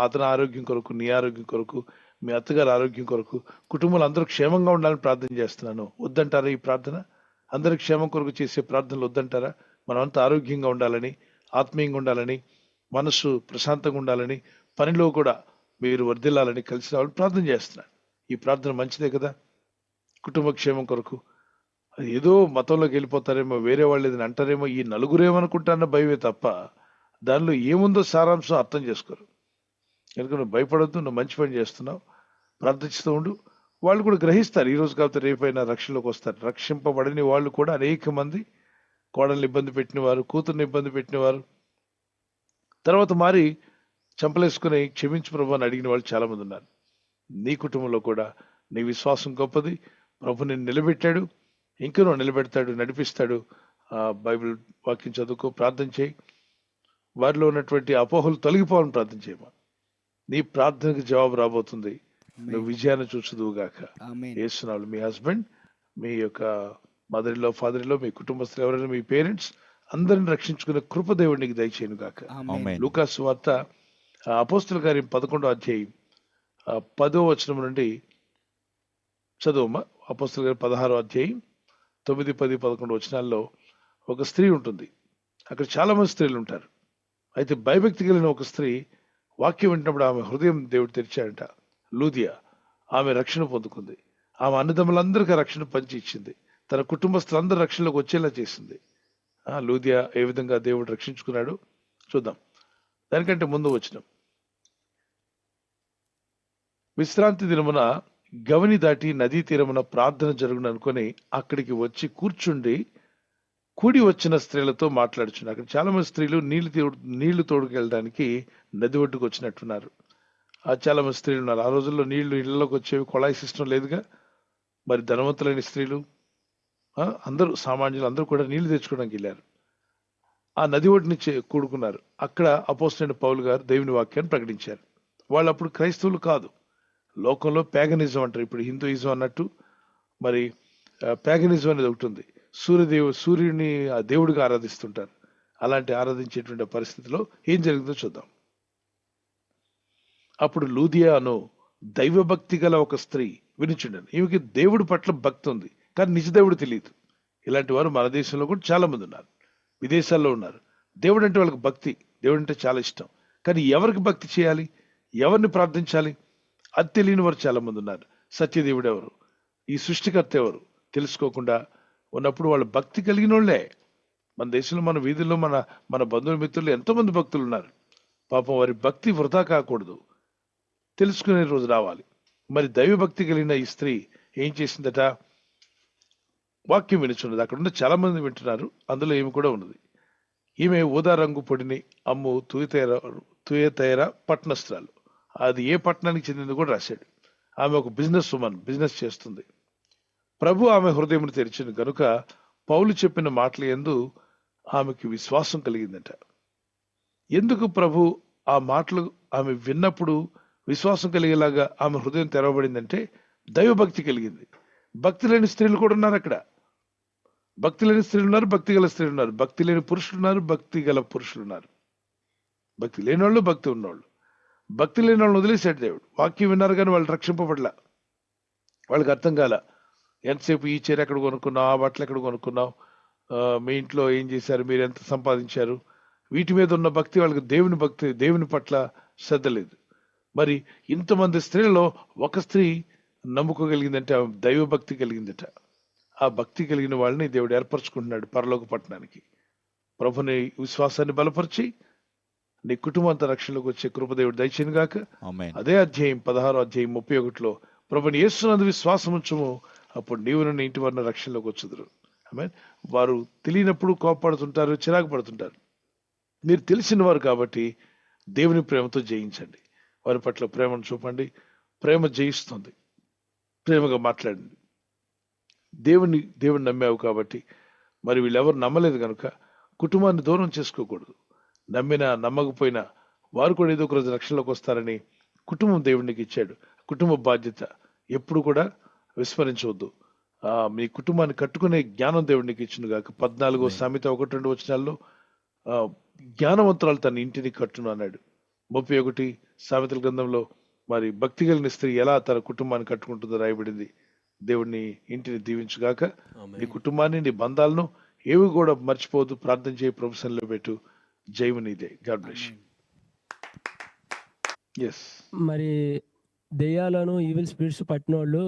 అతని ఆరోగ్యం కొరకు, నీ ఆరోగ్యం కొరకు, మీ అత్తగారి ఆరోగ్యం కొరకు, కుటుంబాలు అందరూ క్షేమంగా ఉండాలని ప్రార్థన చేస్తున్నాను. వద్దంటారా ఈ ప్రార్థన? అందరి క్షేమం కొరకు చేసే ప్రార్థనలు వద్దంటారా? మనమంతా ఆరోగ్యంగా ఉండాలని, ఆత్మీయంగా ఉండాలని, మనసు ప్రశాంతంగా ఉండాలని, పనిలో కూడా మీరు వర్ధిల్లాలని కలిసి రావాలని ప్రార్థన చేస్తున్నాను. ఈ ప్రార్థన మంచిదే కదా. కుటుంబ క్షేమం కొరకు. ఏదో మతంలోకి వెళ్ళిపోతారేమో, వేరే వాళ్ళు ఏదైనా అంటారేమో, ఈ నలుగురేమనుకుంటారన్న భయమే తప్ప దానిలో ఏముందో సారాంశం అర్థం చేసుకోరు. కనుక నువ్వు భయపడొద్దు, నువ్వు మంచి పని చేస్తున్నావు, ప్రార్థిస్తూ ఉండు. వాళ్ళు కూడా గ్రహిస్తారు. ఈ రోజు కాకపోతే రేపైనా రక్షణలోకి వస్తారు. రక్షింపబడని వాళ్ళు కూడా అనేక మంది కోడల్ని ఇబ్బంది పెట్టిన వారు, కూతుర్ని ఇబ్బంది పెట్టిన వారు, తర్వాత మారి చంపలేసుకుని క్షమించు ప్రభు అని అడిగిన వాళ్ళు చాలా మంది ఉన్నారు. నీ కుటుంబంలో కూడా నీ విశ్వాసం గొప్పది. ప్రభు నిన్ను నిలబెట్టాడు, ఇంకనూ నిలబెడతాడు, నడిపిస్తాడు. బైబిల్ వాక్యం చదువుకో, ప్రార్థన చేయి. వారిలో ఉన్నటువంటి అపోహలు తొలగిపోవాలని ప్రార్థన చేయమా. నీ ప్రార్థనకు జవాబు రాబోతుంది. నువ్వు విజయాన్ని చూసుదువుగాక. యేసునామములో మీ హస్బెండ్, మీ యొక్క మదర్లో, ఫాదర్లో, మీ కుటుంబస్తులు ఎవరైనా, మీ పేరెంట్స్ అందరిని రక్షించుకునే కృప దేవుడు నీకు దయచేయను గాక. లూకా సువార్త అపోస్తుల కార్యం 11వ అధ్యాయం 10వ వచనం నుండి చదువుమా. అపోస్తుల కార్యం 16వ అధ్యాయం 9, 10, 11 వచనాల్లో ఒక స్త్రీ ఉంటుంది. అక్కడ చాలా మంది స్త్రీలు ఉంటారు. అయితే భయభక్తి కలిగిన ఒక స్త్రీ వాక్యం వింటున్నప్పుడు ఆమె హృదయం దేవుడు తెరిచాడంట. లూదియా, ఆమె రక్షణ పొందుకుంది. ఆమె అన్నదమ్ములందరికీ రక్షణ పంచి ఇచ్చింది. తన కుటుంబస్తులందరూ రక్షణలోకి వచ్చేలా చేసింది. లూదియా ఏ విధంగా దేవుడు రక్షించుకున్నాడు చూద్దాం. దానికంటే ముందు వచనం, విశ్రాంతి దినమున గవని దాటి నదీ తీరమున ప్రార్థన జరుగును అనుకుని అక్కడికి వచ్చి కూర్చుండి కూడి వచ్చిన స్త్రీలతో మాట్లాడుచున్నారు. అక్కడ చాలా మంది స్త్రీలు నీళ్లు తోడుకెళ్ళడానికి నది ఒడ్డుకు వచ్చినట్టున్నారు. చాలా మంది స్త్రీలు ఉన్నారు. ఆ రోజుల్లో నీళ్లు ఇళ్లలోకి వచ్చేవి, కొళాయి సిస్టమ్ లేదుగా. మరి ధనవంతులైన స్త్రీలు, అందరూ సామాన్యులు అందరూ కూడా నీళ్లు తెచ్చుకోవడానికి వెళ్ళారు. ఆ నది ఒడ్డుని కూడుకున్నారు. అక్కడ అపోస్తలుడైన పౌలు గారు దేవుని వాక్యాన్ని ప్రకటించారు. వాళ్ళు అప్పుడు క్రైస్తవులు కాదు. లోకంలో ప్యాగనిజం అంటారు. ఇప్పుడు హిందూయిజం అన్నట్టు మరి ప్యాగనిజం అనేది ఒకటి ఉంది. సూర్యుడిని ఆ దేవుడిగా ఆరాధిస్తుంటారు. అలాంటి ఆరాధించేటువంటి పరిస్థితిలో ఏం జరిగిందో చూద్దాం. అప్పుడు లూదియా అను దైవభక్తి గల ఒక స్త్రీ వినిచుండను. ఈమెకి దేవుడి పట్ల భక్తి ఉంది, కానీ నిజ దేవుడు తెలియదు. ఇలాంటి వారు మన దేశంలో కూడా చాలా మంది ఉన్నారు, విదేశాల్లో ఉన్నారు. దేవుడు అంటే వాళ్ళకి భక్తి, దేవుడు అంటే చాలా ఇష్టం, కానీ ఎవరికి భక్తి చేయాలి, ఎవరిని ప్రార్థించాలి అది తెలియని వారు చాలా మంది ఉన్నారు. సత్యదేవుడు ఎవరు, ఈ సృష్టికర్త ఎవరు తెలుసుకోకుండా ఉన్నప్పుడు వాళ్ళు భక్తి కలిగిన వాళ్ళే. మన దేశంలో, మన వీధుల్లో, మన బంధువుల మిత్రులు ఎంతో మంది భక్తులు ఉన్నారు. పాపం వారి భక్తి వృధా కాకూడదు, తెలుసుకునే రోజు రావాలి. మరి దైవభక్తి కలిగిన ఈ స్త్రీ ఏం చేసిందట? వాక్యం వినుచున్నది. అక్కడ ఉన్న చాలా మంది వింటున్నారు, అందులో ఏమి కూడా ఉన్నది. ఈమె ఊదా రంగు పొడిని అమ్ము తుయతైర పట్టణస్థురాలు. అది ఏ పట్టణానికి చెందింది కూడా రాశాడు. ఆమె ఒక బిజినెస్ ఉమెన్, బిజినెస్ చేస్తుంది. ప్రభు ఆమె హృదయం తెరిచింది కనుక పౌలు చెప్పిన మాటల యందు ఆమెకి విశ్వాసం కలిగిందట. ఎందుకు ప్రభు ఆ మాటలు ఆమె విన్నప్పుడు విశ్వాసం కలిగేలాగా ఆమె హృదయం తెరవబడిందంటే దైవభక్తి కలిగింది. భక్తి లేని స్త్రీలు కూడా ఉన్నారు అక్కడ. భక్తి లేని స్త్రీలు ఉన్నారు, భక్తి గల స్త్రీలు ఉన్నారు. భక్తి లేని పురుషులు ఉన్నారు, భక్తి గల పురుషులు ఉన్నారు. భక్తి లేని వాళ్ళు, భక్తి ఉన్నవాళ్ళు. భక్తి లేని వాళ్ళని వదిలేశాడు దేవుడు. వాక్యం విన్నారు కానీ వాళ్ళు రక్షింపబడలా. వాళ్ళకి అర్థం కాల. ఎంతసేపు ఈ చీర ఎక్కడ కొనుక్కున్నావు, ఆ బట్టలు ఎక్కడ కొనుక్కున్నావు, మీ ఇంట్లో ఏం చేశారు, మీరు ఎంత సంపాదించారు, వీటి మీద ఉన్న భక్తి వాళ్ళకి దేవుని పట్ల శ్రద్ధ లేదు. మరి ఇంతమంది స్త్రీలలో ఒక స్త్రీ నమ్ముకోగలిగిందంటే ఆమె దైవ భక్తి కలిగిందట. ఆ భక్తి కలిగిన వాళ్ళని దేవుడు ఏర్పరచుకుంటున్నాడు పరలోక పట్టణానికి. ప్రభుని విశ్వాసాన్ని బలపరిచి నీ కుటుంబం అంతా రక్షణలోకి వచ్చే కృపదేవుడు దయచేయను గాక. అదే అధ్యాయం 16:31 ప్రభుని యేసునందు విశ్వాసం ఉంచుము, అప్పుడు నీవు నీ ఇంటి వారిని రక్షణలోకి వచ్చుదురు. ఆమేన్. వారు తెలియనప్పుడు కోపపడుతుంటారు, చిరాకు పడుతుంటారు. మీరు తెలిసిన వారు కాబట్టి దేవుని ప్రేమతో జయించండి. వారి పట్ల ప్రేమను చూపండి. ప్రేమ జయిస్తుంది. ప్రేమగా మాట్లాడండి. దేవుని నమ్మావు కాబట్టి. మరి వీళ్ళెవరు నమ్మలేదు కనుక కుటుంబాన్ని దూరం చేసుకోకూడదు. నమ్మినా నమ్మకపోయినా వారు కూడా ఏదో ఒక రోజు రక్షణలోకి వస్తారని కుటుంబం దేవునికి ఇచ్చాడు. కుటుంబ బాధ్యత ఎప్పుడు కూడా విస్మరించవద్దు. మీ కుటుంబాన్ని కట్టుకునే జ్ఞానం దేవునికి ఇచ్చింది కాక. 14వ సామెత 1-2 వచనాల్లో జ్ఞానవంతురాలు తన ఇంటిని కట్టును అన్నాడు. 31 సామెతల గ్రంథంలో మరి భక్తి కలిగిన స్త్రీ ఎలా తన కుటుంబాన్ని కట్టుకుంటుందో రాయబడింది. దేవుడిని ఇంటిని దీవించుగాక. నీ కుటుంబాన్ని, నీ బంధాలను ఏవి కూడా మర్చిపోవద్దు. ప్రార్థన చేయి, ప్రొఫెషన్లో పెట్టు. జయము నీదే. God bless you. yes. మరి దెయ్యాలను ఈవిల్ స్పిరిట్స్ పట్టిన వాళ్ళు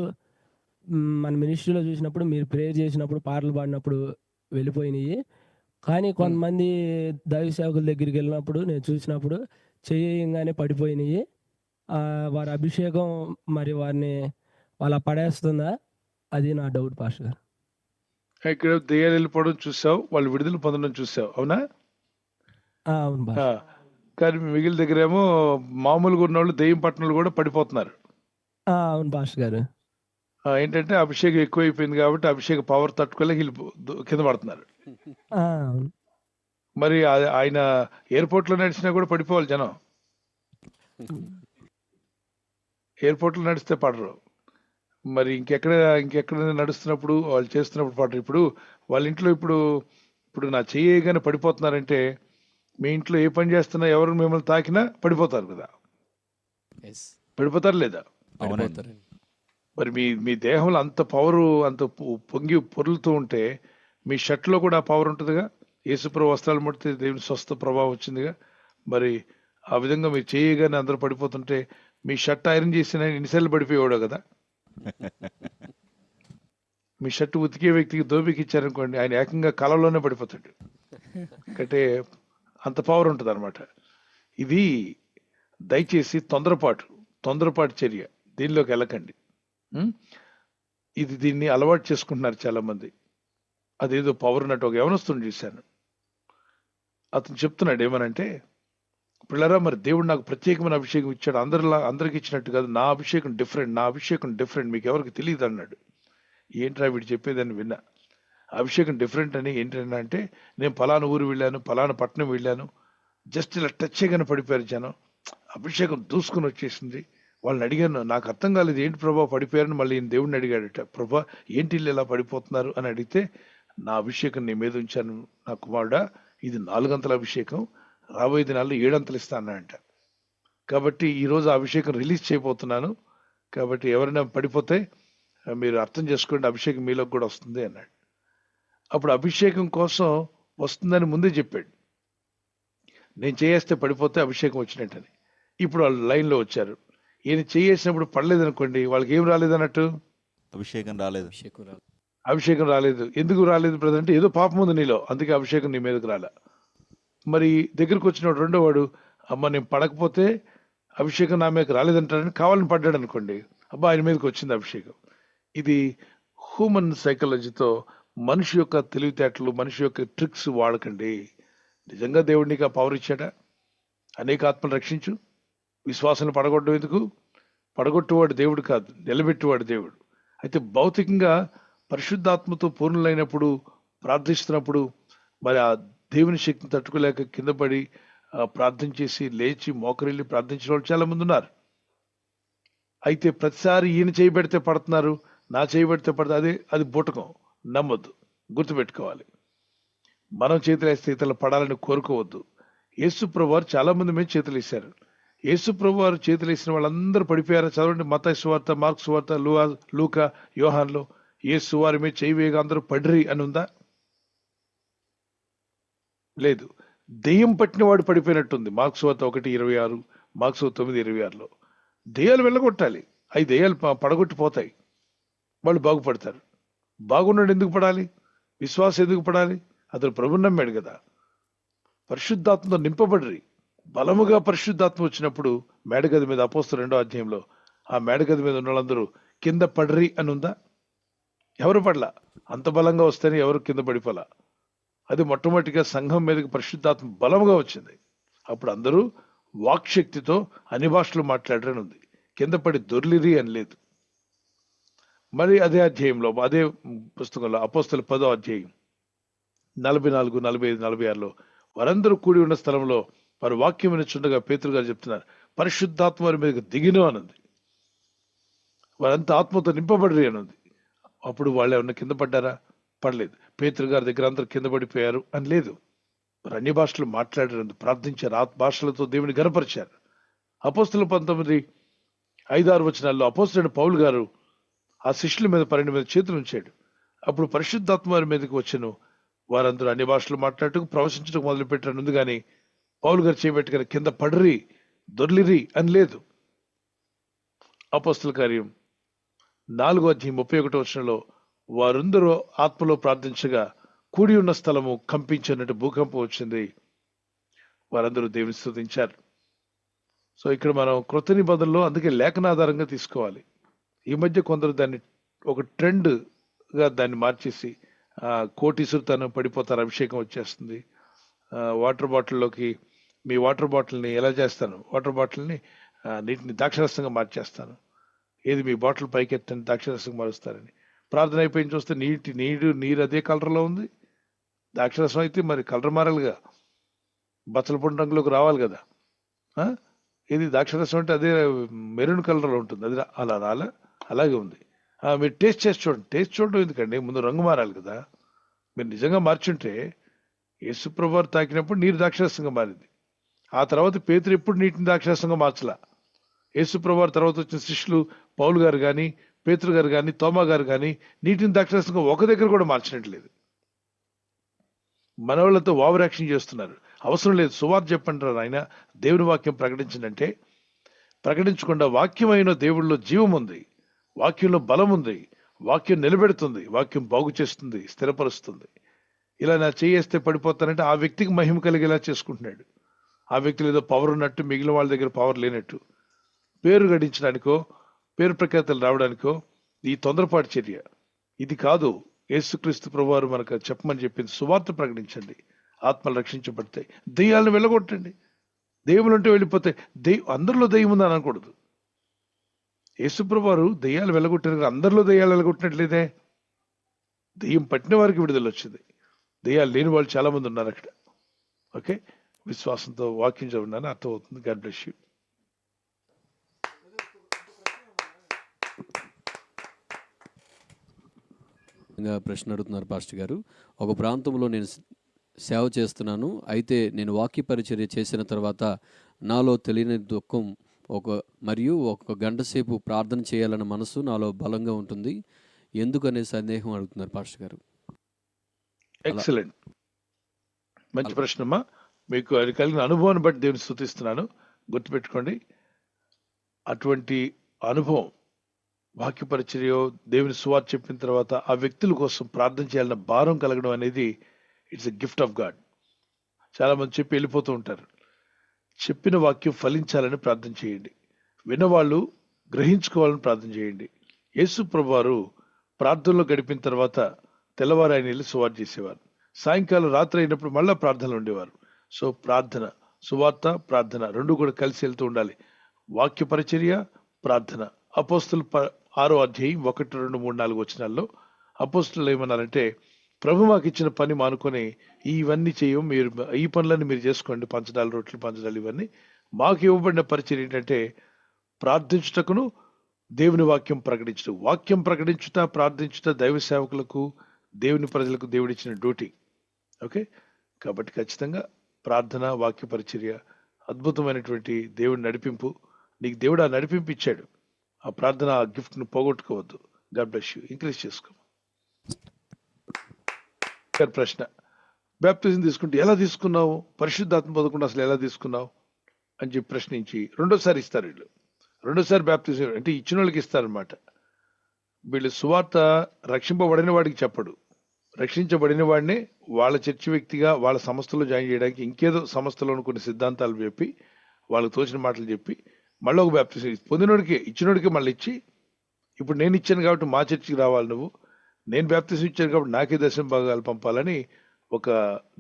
మన మినిస్ట్రీలో చూసినప్పుడు, మీరు ప్రేయర్ చేసినప్పుడు, పాటలు పాడినప్పుడు వెళ్ళిపోయినాయి. కానీ కొంతమంది దైవ సేవకుల దగ్గరికి వెళ్ళినప్పుడు నేను చూసినప్పుడు చేయంగానే పడిపోయినాయి. వారి అభిషేకం మరి వారిని వాళ్ళ పడేస్తుందా? అది నా డౌట్ పాస్టర్ గారు. ఇక్కడ దెయ్యాలు వెళ్ళిపోవడం చూసావు, వాళ్ళు విడుదల పొందడం చూసావు, అవునా? అవును పాస్టర్. కానీ మిగిలిన దగ్గర ఏమో మామూలుగా ఉన్న వాళ్ళు దెయ్యం పట్టణాలు కూడా పడిపోతున్నారు. అవును పాస్టర్ గారు. ఏంటంటే అభిషేకం ఎక్కువైపోయింది కాబట్టి అభిషేక పవర్ తట్టుకోలేక కింద పడుతున్నారు. మరి ఆయన ఎయిర్పోర్ట్ లో నడిచినా కూడా పడిపోవాలి జనం. ఎయిర్పోర్ట్ లో నడిస్తే పడరు. మరి ఇంకెక్కడ నడుస్తున్నప్పుడు వాళ్ళు చేస్తున్నప్పుడు పడరు. ఇప్పుడు వాళ్ళ ఇంట్లో ఇప్పుడు నా చెయ్యగానే పడిపోతున్నారంటే మీ ఇంట్లో ఏ పని చేస్తున్నా ఎవరు మిమ్మల్ని తాకినా పడిపోతారు కదా. పడిపోతారు లేదా? మరి మీ దేహంలో అంత పవరు, అంత పొంగి పొరులుతూ ఉంటే మీ షర్ట్లో కూడా ఆ పవర్ ఉంటుందిగా. యేసుప్రభు వస్త్రాలు ముడితే దేవుని స్వస్థ ప్రభావం వచ్చిందిగా. మరి ఆ విధంగా మీరు చేయగానే అందరూ పడిపోతుంటే మీ షర్ట్ ఐరన్ చేసిన ఎన్నిసార్లు పడిపోయేవాడో కదా. మీ షర్ట్ ఉతికే వ్యక్తికి దోపికి ఇచ్చారనుకోండి, ఆయన ఏకంగా కలలోనే పడిపోతాడు. అంటే అంత పవర్ ఉంటుంది అనమాట. ఇది దయచేసి తొందరపాటు చర్య దీనిలోకి వెళ్ళకండి. దీన్ని అలవాటు చేసుకుంటున్నారు చాలా మంది. అదేదో పవర్ ఉన్నట్టు ఒక యవనస్తుని చూశాను. అతను చెప్తున్నాడు ఏమనంటే, పిల్లరా మరి దేవుడు నాకు ప్రత్యేకమైన అభిషేకం ఇచ్చాడు, అందరికి ఇచ్చినట్టు కాదు, నా అభిషేకం డిఫరెంట్, మీకు ఎవరికి తెలియదు అన్నాడు. ఏంట్రా వీడు చెప్పేదని విన్నా. అభిషేకం డిఫరెంట్ అని ఏంటన్నా అంటే, నేను పలానా ఊరు వెళ్ళాను, పలానా పట్టణం వెళ్ళాను, జస్ట్ ఇలా టచ్ చేయగానే పడిపోయారు జనం, అభిషేకం దూసుకుని వచ్చేసింది. వాళ్ళని అడిగాను, నాకు అర్థం కాలేదు ఏంటి ప్రభా పడిపోయారని. మళ్ళీ ఈయన దేవుడిని అడిగాడట, ప్రభా ఏంటి వీళ్ళు ఇలా పడిపోతున్నారు అని అడిగితే, నా అభిషేకం నీ మీద ఉంచాను నా కుమారుడా, ఇది 4 అంతల అభిషేకం, రాబోయే దినాల్లో 7 అంతలు ఇస్తానంట. కాబట్టి ఈరోజు ఆ అభిషేకం రిలీజ్ చేయబోతున్నాను. కాబట్టి ఎవరైనా పడిపోతే మీరు అర్థం చేసుకోండి, అభిషేకం మీలోకి కూడా వస్తుంది అన్నాడు. అప్పుడు అభిషేకం కోసం వస్తుందని ముందే చెప్పాడు. నేను చేయేస్తే పడిపోతే అభిషేకం వచ్చినట్టని. ఇప్పుడు వాళ్ళు లైన్లో వచ్చారు. ఈయన చేసినప్పుడు పడలేదు అనుకోండి, వాళ్ళకి ఏం రాలేదు అన్నట్టు, అభిషేకం రాలేదు. ఎందుకు రాలేదు బ్రదర్ అంటే, ఏదో పాపం ఉంది నీలో, అందుకే అభిషేకం నీ మీదకి రాలే. మరి దగ్గరకు వచ్చినవాడు రెండోవాడు, అమ్మ నేను పడకపోతే అభిషేకం నా మీదకి రాలేదంటాడని కావాలని పడ్డాడు అనుకోండి, అబ్బా ఆయన మీదకి వచ్చింది అభిషేకం. ఇది హ్యూమన్ సైకాలజీతో, మనిషి యొక్క తెలివితేటలు, మనిషి యొక్క ట్రిక్స్ వాడకండి. నిజంగా దేవుడు నీకు ఆ పవర్ ఇచ్చాడా? అనేక ఆత్మలు రక్షించు. విశ్వాసాన్ని పడగొట్టడం ఎందుకు? పడగొట్టువాడు దేవుడు కాదు, నిలబెట్టువాడు దేవుడు. అయితే భౌతికంగా పరిశుద్ధాత్మతో పూర్ణులైనప్పుడు ప్రార్థిస్తున్నప్పుడు మరి ఆ దేవుని శక్తిని తట్టుకోలేక కింద పడి ప్రార్థన చేసి లేచి మోకరిల్లి ప్రార్థించిన వాళ్ళు చాలా మంది ఉన్నారు. అయితే ప్రతిసారి ఈయన చేయబెడితే పడుతున్నారు, నా చేయబెడితే పడుతుంది, అది బూటకం. నమ్మొద్దు, గుర్తుపెట్టుకోవాలి. మనం చేతులేస్తే ఇతరులు పడాలని కోరుకోవద్దు. యేసు ప్రభువారు చాలా మంది మీద చేతులు వేశారు. యేసు ప్రభువారు చేతులు వేసిన వాళ్ళందరూ పడిపోయారు. చదవండి, మత్తయి సువార్త, మార్కు సువార్త, లూకా, యోహాన్లో యేసు వారి మీద చేయి వేయగా అందరూ పడిరి అని ఉందా? లేదు. దెయ్యం పట్టిన వాడు పడిపోయినట్టుంది. మార్కు సువార్త 1:26, మార్కు సువార్త 9:26లో. దెయ్యాలు వెళ్ళగొట్టాలి, అవి దెయ్యాలు పడగొట్టిపోతాయి, వాళ్ళు బాగుపడతారు. బాగున్నాడు ఎందుకు పడాలి? విశ్వాసం ఎందుకు పడాలి? అతను ప్రభుని నమ్మాడు కదా. పరిశుద్ధాత్మతో నింపబడ్రి. బలముగా పరిశుద్ధాత్మ వచ్చినప్పుడు మేడగది మీద, అపోస్తలుల 2వ అధ్యాయంలో ఆ మేడగది మీద ఉన్న వాళ్ళందరూ కింద పడ్రి అని ఉందా? ఎవరు పడలా. అంత బలంగా వస్తేనే ఎవరు కింద పడిపోలా. అది మొట్టమొదటిగా సంఘం మీదకి పరిశుద్ధాత్మ బలముగా వచ్చింది. అప్పుడు అందరూ వాక్శక్తితో అన్ని భాషలు మాట్లాడరని ఉంది. కింద పడి దొర్లిరి అని లేదు. మరి అదే అధ్యాయంలో, అదే పుస్తకంలో అపోస్తలుల 10వ అధ్యాయం 44, 45, 46లో వారందరూ కూడి ఉన్న స్థలంలో వారు వాక్యం వినుచుండగా పేతురు గారు చెప్తున్నారు, పరిశుద్ధాత్మ వారి మీదకి దిగిను అన్నది. వారంతా ఆత్మతో నింపబడ్రి అన్నది. అప్పుడు వాళ్ళు ఏమన్నా కింద పడ్డారా? పడలేదు. పేతురు గారి దగ్గర అందరూ కింద పడిపోయారు అని లేదు. వారు అన్ని భాషలు మాట్లాడారు, ప్రార్థించారు, భాషలతో దేవుని గణపరిచారు. అపోస్తలుల 19:5-6 వచనాల్లో అపోస్తలుడైన పౌలు గారు ఆ శిష్యుల మీద 12 మీద చేతులు ఉంచాడు. అప్పుడు పరిశుద్ధాత్మ వారి మీదకి వచ్చాను. వారందరూ అన్ని భాషలు మాట్లాడుటకు ప్రవశించడానికి మొదలు పెట్టారు ఉంది. కానీ పౌలు గారు చేయబెట్టుకుని కింద పడరి దొర్లిరి అని లేదు. అపోస్తల కార్యం 4వ అధ్యాయం 31వ వచనంలో వారందరూ ఆత్మలో ప్రార్థించగా కూడి ఉన్న స్థలము కంపించినట్టు భూకంపం వచ్చింది. వారందరూ దేవుని స్తుతించారు. సో ఇక్కడ మనం కృత నిబంధనలో అందుకే లేఖనాధారంగా తీసుకోవాలి. ఈ మధ్య కొందరు దాన్ని ఒక ట్రెండ్ గా దాన్ని మార్చేసి కోటీసురుతాను పడిపోతారు, అభిషేకం వచ్చేస్తుంది. వాటర్ బాటిల్లోకి మీ వాటర్ బాటిల్ని ఎలా చేస్తాను, వాటర్ బాటిల్ని నీటిని ద్రాక్షరసంగా మార్చేస్తాను, ఏది మీ బాటిల్ పైకి ఎత్తని ద్రాక్షరసంగా మారుస్తారని. ప్రార్థన అయిపోయిన చూస్తే నీరు అదే కలర్లో ఉంది. ద్రాక్షరసం అయితే మరి కలర్ మారాలిగా, బచ్చల పొడి రంగులోకి రావాలి కదా. ఇది ద్రాక్షరసం అంటే అదే మెరూన్ కలర్లో ఉంటుంది, అది అలా రాలే, అలాగే ఉంది. మీరు టేస్ట్ చేసి చూడండి. టేస్ట్ చూడడం ఎందుకండి, ముందు రంగు మారాలి కదా. మీరు నిజంగా మార్చుంటే యేసు ప్రభువారు తాకినప్పుడు నీరు ద్రాక్షరసంగా మారింది. ఆ తర్వాత పేతురు ఎప్పుడు నీటిని ద్రాక్షరసంగా మార్చలా. యేసు ప్రభువారు తర్వాత వచ్చిన శిష్యులు పౌలు గారు కానీ, పేతురు గారు కానీ, తోమా గారు కానీ నీటిని ద్రాక్షరసంగా ఒక దగ్గర కూడా మార్చినట్లేదు. మనవాళ్ళతో ఓవర్ యాక్షన్ చేస్తున్నారు. అవసరం లేదు, సువార్త చెప్పండి ఆయన. దేవుని వాక్యం ప్రకటించిందంటే ప్రకటించకుండా వాక్యమైన దేవుళ్ళలో జీవం ఉంది, వాక్యంలో బలం ఉంది, వాక్యం నిలబెడుతుంది, వాక్యం బాగు చేస్తుంది, స్థిరపరుస్తుంది. ఇలా నా చేయేస్తే పడిపోతానంటే ఆ వ్యక్తికి మహిమ కలిగేలా చేసుకుంటున్నాడు. ఆ వ్యక్తులు ఏదో పవర్ ఉన్నట్టు మిగిలిన వాళ్ళ దగ్గర పవర్ లేనట్టు, పేరు గడించడానికో పేరు ప్రఖ్యాతలు రావడానికో ఈ తొందరపాటు చర్య ఇది కాదు. యేసుక్రీస్తు ప్రభువారు మనకు చెప్పమని చెప్పింది సువార్త ప్రకటించండి, ఆత్మలు రక్షించబడతాయి, దెయ్యాలను వెళ్ళగొట్టండి. దేవులు అంటే వెళ్ళిపోతాయి. అందరిలో దెయ్యం ఉందని అనకూడదు. యేసుప్రభువారు దెయ్యాలు వెళ్ళగొట్టారు, అందరిలో దెయ్యాలు వెళ్ళగొట్టినట్లేదే. దెయ్యం పట్టిన వారికి విడుదల వచ్చింది, దెయ్యాలు లేని వాళ్ళు చాలా మంది ఉన్నారు అక్కడ. ఓకే, విశ్వాసంతో వాక్యం చదవడానికి అర్థమవుతుంది. God bless you. ప్రశ్న అడుగుతున్నారు పాస్టర్ గారు. ఒక ప్రాంతంలో నేను సేవ చేస్తున్నాను, అయితే నేను వాక్య పరిచర్య చేసిన తర్వాత నాలో తెలియని దుఃఖం మరియు ఒక గంట సేపు ప్రార్థన చేయాలన్న మనసు నాలో బలంగా ఉంటుంది. ఎందుకనే సందేహం అడుగుతున్నారు పాస్టర్ గారు. ఎక్సలెంట్, మంచి ప్రశ్నమ్మా. మీకు అది కలిగిన అనుభవాన్ని బట్టి దేవుని స్తుతిస్తున్నాను. గుర్తుపెట్టుకోండి, అటువంటి అనుభవం వాక్య పరిచర్య దేవుని సువార్త చెప్పిన తర్వాత ఆ వ్యక్తుల కోసం ప్రార్థన చేయాలన్న భారం కలగడం అనేది it's a gift of God. చాలా మంది చెప్పి వెళ్ళిపోతూ ఉంటారు. చెప్పిన వాక్యం ఫలించాలని ప్రార్థన చేయండి, విన్నవాళ్ళు గ్రహించుకోవాలని ప్రార్థన చేయండి. యేసు ప్రభువారు ప్రార్థనలో గడిపిన తర్వాత తెల్లవారు ఆయన వెళ్ళి సువార్త చేసేవారు. సాయంకాలం రాత్రి అయినప్పుడు మళ్ళా ప్రార్థనలు ఉండేవారు. సో ప్రార్థన, సువార్త, ప్రార్థన రెండు కూడా కలిసి వెళ్తూ ఉండాలి. వాక్య పరిచర్య, ప్రార్థన. అపోస్తులు 6వ అధ్యాయం 1, 2, 3, 4 వచనాల్లో అపోస్తులు ఏమన్నారంటే, ప్రభు మాకు ఇచ్చిన పని మానుకొని ఇవన్నీ చేయము, మీరు ఈ పనులన్నీ మీరు చేసుకోండి, పంచదాలు, రొట్టెలు పంచదాలు, ఇవన్నీ. మాకు ఇవ్వబడిన పరిచర్య ఏంటంటే ప్రార్థించుటకును దేవుని వాక్యం ప్రకటించడం. వాక్యం ప్రకటించుట, ప్రార్థించుట దైవ సేవకులకు, దేవుని ప్రజలకు దేవుడిచ్చిన డ్యూటీ. ఓకే, కాబట్టి ఖచ్చితంగా ప్రార్థన, వాక్య పరిచర్య అద్భుతమైనటువంటి దేవుని నడిపింపు. నీకు దేవుడు ఆ నడిపింపు ఇచ్చాడు. ఆ ప్రార్థన, ఆ గిఫ్ట్ను పోగొట్టుకోవద్దు. God bless you. ఇంక్రీజ్ చేసుకో. ప్రశ్న, బ్యాప్టిజం తీసుకుంటే ఎలా తీసుకున్నావు, పరిశుద్ధాత్మ పొందకుండా అసలు ఎలా తీసుకున్నావు అని చెప్పి ప్రశ్నించి రెండోసారి ఇస్తారు వీళ్ళు. రెండోసారి బ్యాప్టిజం అంటే ఇచ్చిన వాళ్ళకి ఇస్తారనమాట. వీళ్ళు సువార్త రక్షింపబడిన వాడికి చెప్పడు, రక్షించబడిన వాడినే వాళ్ళ చర్చి వ్యక్తిగా వాళ్ళ సంస్థలో జాయిన్ చేయడానికి ఇంకేదో సంస్థలోని కొన్ని సిద్ధాంతాలు చెప్పి, వాళ్ళకి తోచిన మాటలు చెప్పి మళ్ళీ ఒక బ్యాప్టిజం పొందినోడికి, ఇచ్చినోడికి మళ్ళీ ఇచ్చి, ఇప్పుడు నేను ఇచ్చాను కాబట్టి మా చర్చికి రావాలి నువ్వు, నేను బ్యాప్టిజం ఇచ్చాను కాబట్టి నాకే దర్శనం భాగాలు పంపాలని ఒక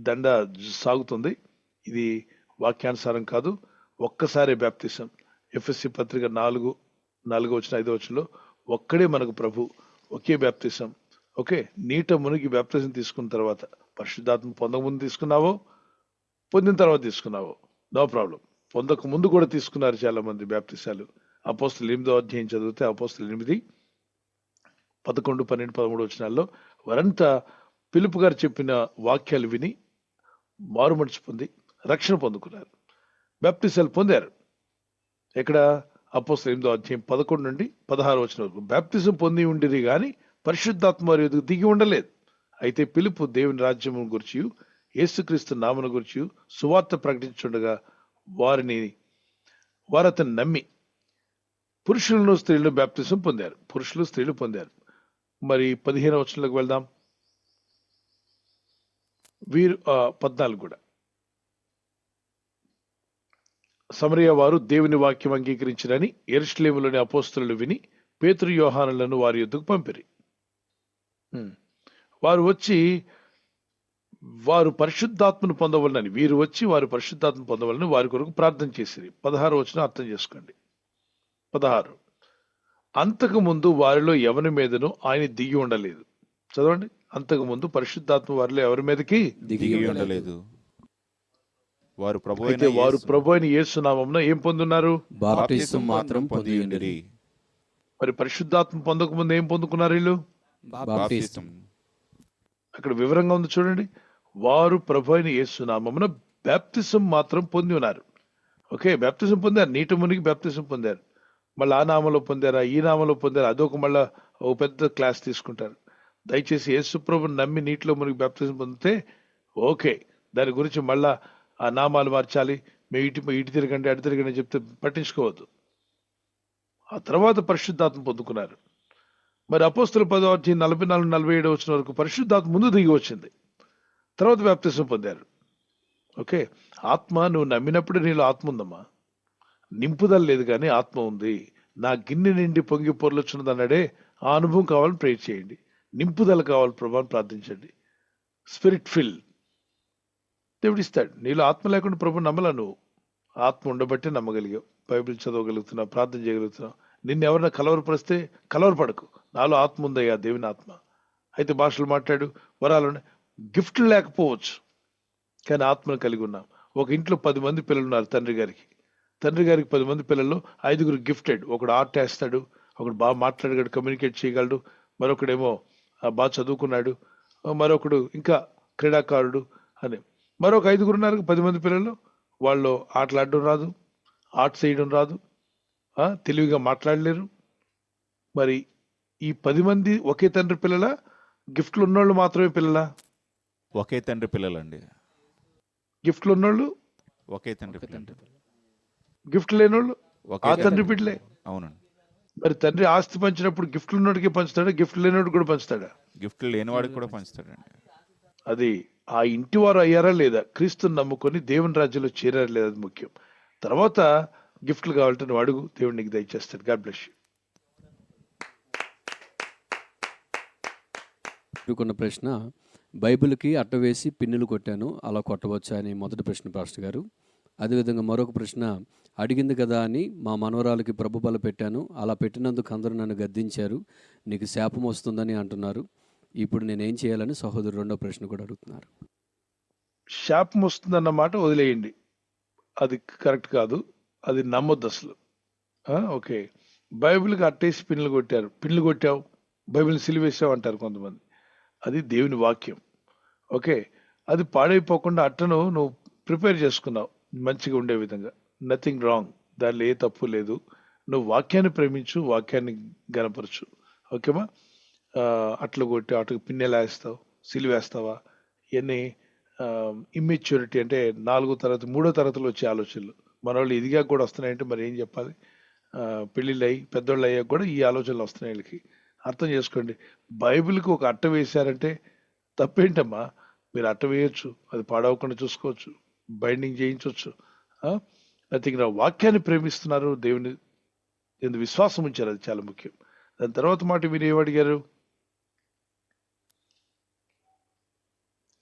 దండ సాగుతుంది. ఇది వాక్యానుసారం కాదు. ఒక్కసారి బ్యాప్టిజం. ఎఫ్ఎస్సి పత్రిక 4:5 ఒక్కడే మనకు ప్రభు, ఒకే బ్యాప్టిజం. ఓకే, నీట మునిగి బ్యాప్టిజం తీసుకున్న తర్వాత, పరిశుద్ధాత్మ పొందకముందు తీసుకున్నావో పొందిన తర్వాత తీసుకున్నావో నో ప్రాబ్లం. పొందక ముందు కూడా తీసుకున్నారు చాలా మంది బ్యాప్టిజాలు. అపోస్తులు 8వ అధ్యాయం చదివితే అపోస్తులు 8, 11, 12, 13 వచనాల్లో వారంతా పిలుపు గారు చెప్పిన వాక్యాలు విని మారు మనసు పొంది రక్షణ పొందుకున్నారు, బ్యాప్టిజాలు పొందారు. ఎక్కడ? అపోస్తులు 8వ అధ్యాయం 11 నుండి 16 వచనం వరకు. బ్యాప్టిజం పొంది ఉండిరి గాని పరిశుద్ధాత్మ వారి ఎదుగు దిగి ఉండలేదు. అయితే పిలుపు దేవుని రాజ్యము గురించి, యేసుక్రీస్తు నామను గురించి సువార్త ప్రకటించుండగా వారు అతన్ని నమ్మి పురుషులను స్త్రీలు బ్యాప్టిజం పొందారు. పురుషులు స్త్రీలు పొందారు. మరి 15వ వచనంలోకి వెళ్దాం. వీరు 14 కూడా. సమరయ వారు దేవుని వాక్యం అంగీకరించిరని యెరూషలేములోని అపోస్తలులు విని పేతురు, యోహానులను వారి యొద్దకు పంపిరి. వారు వచ్చి వారు పరిశుద్ధాత్మను పొందవలనని, వీరు వచ్చి వారు పరిశుద్ధాత్మ పొందవలని వారి కొరకు ప్రార్థన చేసిరి. 16వ వచనం అర్థం చేసుకోండి. 16, అంతకు ముందు వారిలో ఎవరి మీదను ఆయన దిగి ఉండలేదు. చదవండి. అంతకు ముందు పరిశుద్ధాత్మ వారిలో ఎవరి మీదకి దిగి ఉండలేదు. వారు ప్రభు అయిన యేసు నామమున ఏం పొందున్నారు? బాప్టిజం మాత్రం పొంది ఉండిరి. మరి పరిశుద్ధాత్మ పొందక ముందు ఏం పొందుకున్నారు వీళ్ళు? బాప్టిజం. అక్కడ వివరంగా ఉంది చూడండి. వారు ప్రభు అయిన యేసు నామమున బాప్టిజం మాత్రం పొంది ఉన్నారు. ఓకే, బాప్టిజం పొందారు, నీటి మునిగి బాప్టిజం పొందారు. మళ్ళీ ఆ నామంలో పొందారా, ఈ నామంలో పొందారా, అదొక మళ్ళా ఒక పెద్ద క్లాస్ తీసుకుంటారు. దయచేసి యేసు ప్రభుని నమ్మి నీటిలో మునిగి బాప్టిజం పొందితే ఓకే, దాని గురించి మళ్ళా ఆ నామాలు మార్చాలి, మేము ఇటు తిరగండి అటు తిరగండి చెప్తే పట్టించుకోవద్దు. ఆ తర్వాత పరిశుద్ధాత్మ పొందుకున్నారు. మరి అపోస్తుల 10వ అధ్యాయం 44-47 వచనం వరకు పరిశుద్ధాత్మ ముందు దిగి వచ్చింది, తర్వాత బాప్తిజం పొందారు. ఓకే, ఆత్మ నువ్వు నమ్మినప్పుడు నీలో ఆత్మ ఉందమ్మా, నింపుదల లేదు కానీ ఆత్మ ఉంది. నా గిన్నె నిండి పొంగి పొర్లుచున్నది అన్నాడే, ఆ అనుభవం కావాలని ప్రే చేయండి. నింపుదల కావాలి ప్రభావం ప్రార్థించండి. స్పిరిట్ ఫిల్ దేవుడు ఇస్తాడు. నీలో ఆత్మ లేకుండా ప్రభు నమ్మలా. నువ్వు ఆత్మ ఉండబట్టే నమ్మగలిగావు, బైబిల్ చదవగలుగుతున్నావు, ప్రార్థన చేయగలుగుతున్నావు. నిన్ను ఎవరైనా కలవరపరిస్తే కలవరపడకు, నాలో ఆత్మ ఉందయ్యా, దేవుని ఆత్మ. అయితే భాషలు మాట్లాడు, వరాలు గిఫ్ట్లు లేకపోవచ్చు కానీ ఆత్మను కలిగి ఉన్నాం. ఒక ఇంట్లో 10 మంది పిల్లలు ఉన్నారు. తండ్రి గారికి 10 మంది పిల్లల్లో 5గురు గిఫ్టెడ్. ఒకడు ఆర్ట్ వేస్తాడు, ఒకడు బాగా మాట్లాడగలడు, కమ్యూనికేట్ చేయగలడు, మరొకడేమో బాగా చదువుకున్నాడు, మరొకడు ఇంకా క్రీడాకారుడు అని. మరొక 5గురు ఉన్నారు 10 మంది పిల్లలు. వాళ్ళు ఆటలాడడం రాదు, ఆర్ట్ చేయడం రాదు, తెలివిగా మాట్లాడలేరు. మరి ఈ 10 మంది ఒకే తండ్రి పిల్లల? గిఫ్ట్లు ఉన్నోళ్ళు మాత్రమే పిల్లలా? ఒకే తండ్రి పిల్లలండి. గిఫ్ట్లు ఉన్నోళ్ళు ఒకే తండ్రి పిల్లలు, గిఫ్ట్ లేనోళ్ళు ఆ తండ్రి బిడ్డలే. అవునండి. మరి తండ్రి ఆస్తి పంచినప్పుడు గిఫ్ట్లు ఉన్నోడికి పంచుతాడా, గిఫ్ట్ లేనోడు కూడా పంచుతాడా? గిఫ్ట్లు లేనివాడికి కూడా పంచుతాడండి. అది ఆ ఇంటి వారు అయ్యారా లేదా, క్రీస్తుని నమ్ముకొని దేవుని రాజ్యంలో చేరారా లేదా, అది ముఖ్యం. తర్వాత గిఫ్ట్లు కావాలంటే నువ్వు అడుగు, దేవుడు నీకు దయచేస్తాడు. God bless you. ఎదుర్కొన్న ప్రశ్న, బైబిల్కి అట్ట వేసి పిన్నులు కొట్టాను, అలా కొట్టవచ్చా అని మొదటి ప్రశ్న పాస్టర్ గారు. అదేవిధంగా మరొక ప్రశ్న, అడిగింది కదా అని మా మనవరాలకి ప్రభు బల పెట్టాను, అలా పెట్టినందుకు అందరూ నన్ను గద్దించారు, నీకు శాపం వస్తుందని అంటున్నారు, ఇప్పుడు నేనేం చేయాలని సహోదరు రెండో ప్రశ్న కూడా అడుగుతున్నారు. శాపం వస్తుందన్న మాట వదిలేయండి, అది కరెక్ట్ కాదు, అది నమ్మొద్దు అసలు. ఓకే, బైబిల్కి అట్టేసి పిన్నులు కొట్టావు, బైబిల్ని సిలివేసావు అంటారు కొంతమంది. అది దేవుని వాక్యం. ఓకే, అది పాడైపోకుండా అట్టను నువ్వు ప్రిపేర్ చేసుకున్నావు మంచిగా ఉండే విధంగా, నథింగ్ రాంగ్, దానిలో ఏ తప్పు లేదు. నువ్వు వాక్యాన్ని ప్రేమించు, వాక్యాన్ని గనపరచు. ఓకేమా? అట్లు కొట్టి అటుకు పిన్నెలా వేస్తావు, సిలివేస్తావా? ఇవన్నీ ఇమ్మెచ్యూరిటీ, అంటే 4వ తరగతి 3వ తరగతిలో వచ్చే ఆలోచనలు. మన వాళ్ళు ఇదిగా కూడా వస్తున్నాయంటే మరి ఏం చెప్పాలి? పెళ్ళిళ్ళు అయ్యి పెద్దోళ్ళు అయ్యాక కూడా ఈ ఆలోచనలు వస్తున్నాయి వీళ్ళకి. అర్థం చేసుకోండి. బైబిల్కి ఒక అట్ట వేశారంటే తప్పేంటమ్మా? మీరు అట్ట వేయొచ్చు, అది పాడవకుండా చూసుకోవచ్చు, బైండింగ్ చేయించవచ్చు. Nothing wrong. వాక్యాన్ని ప్రేమిస్తున్నారు, దేవుని ఎందుకు విశ్వాసం ఉంచారు, అది చాలా ముఖ్యం. దాని తర్వాత మాట మీరు ఏమడిగారు?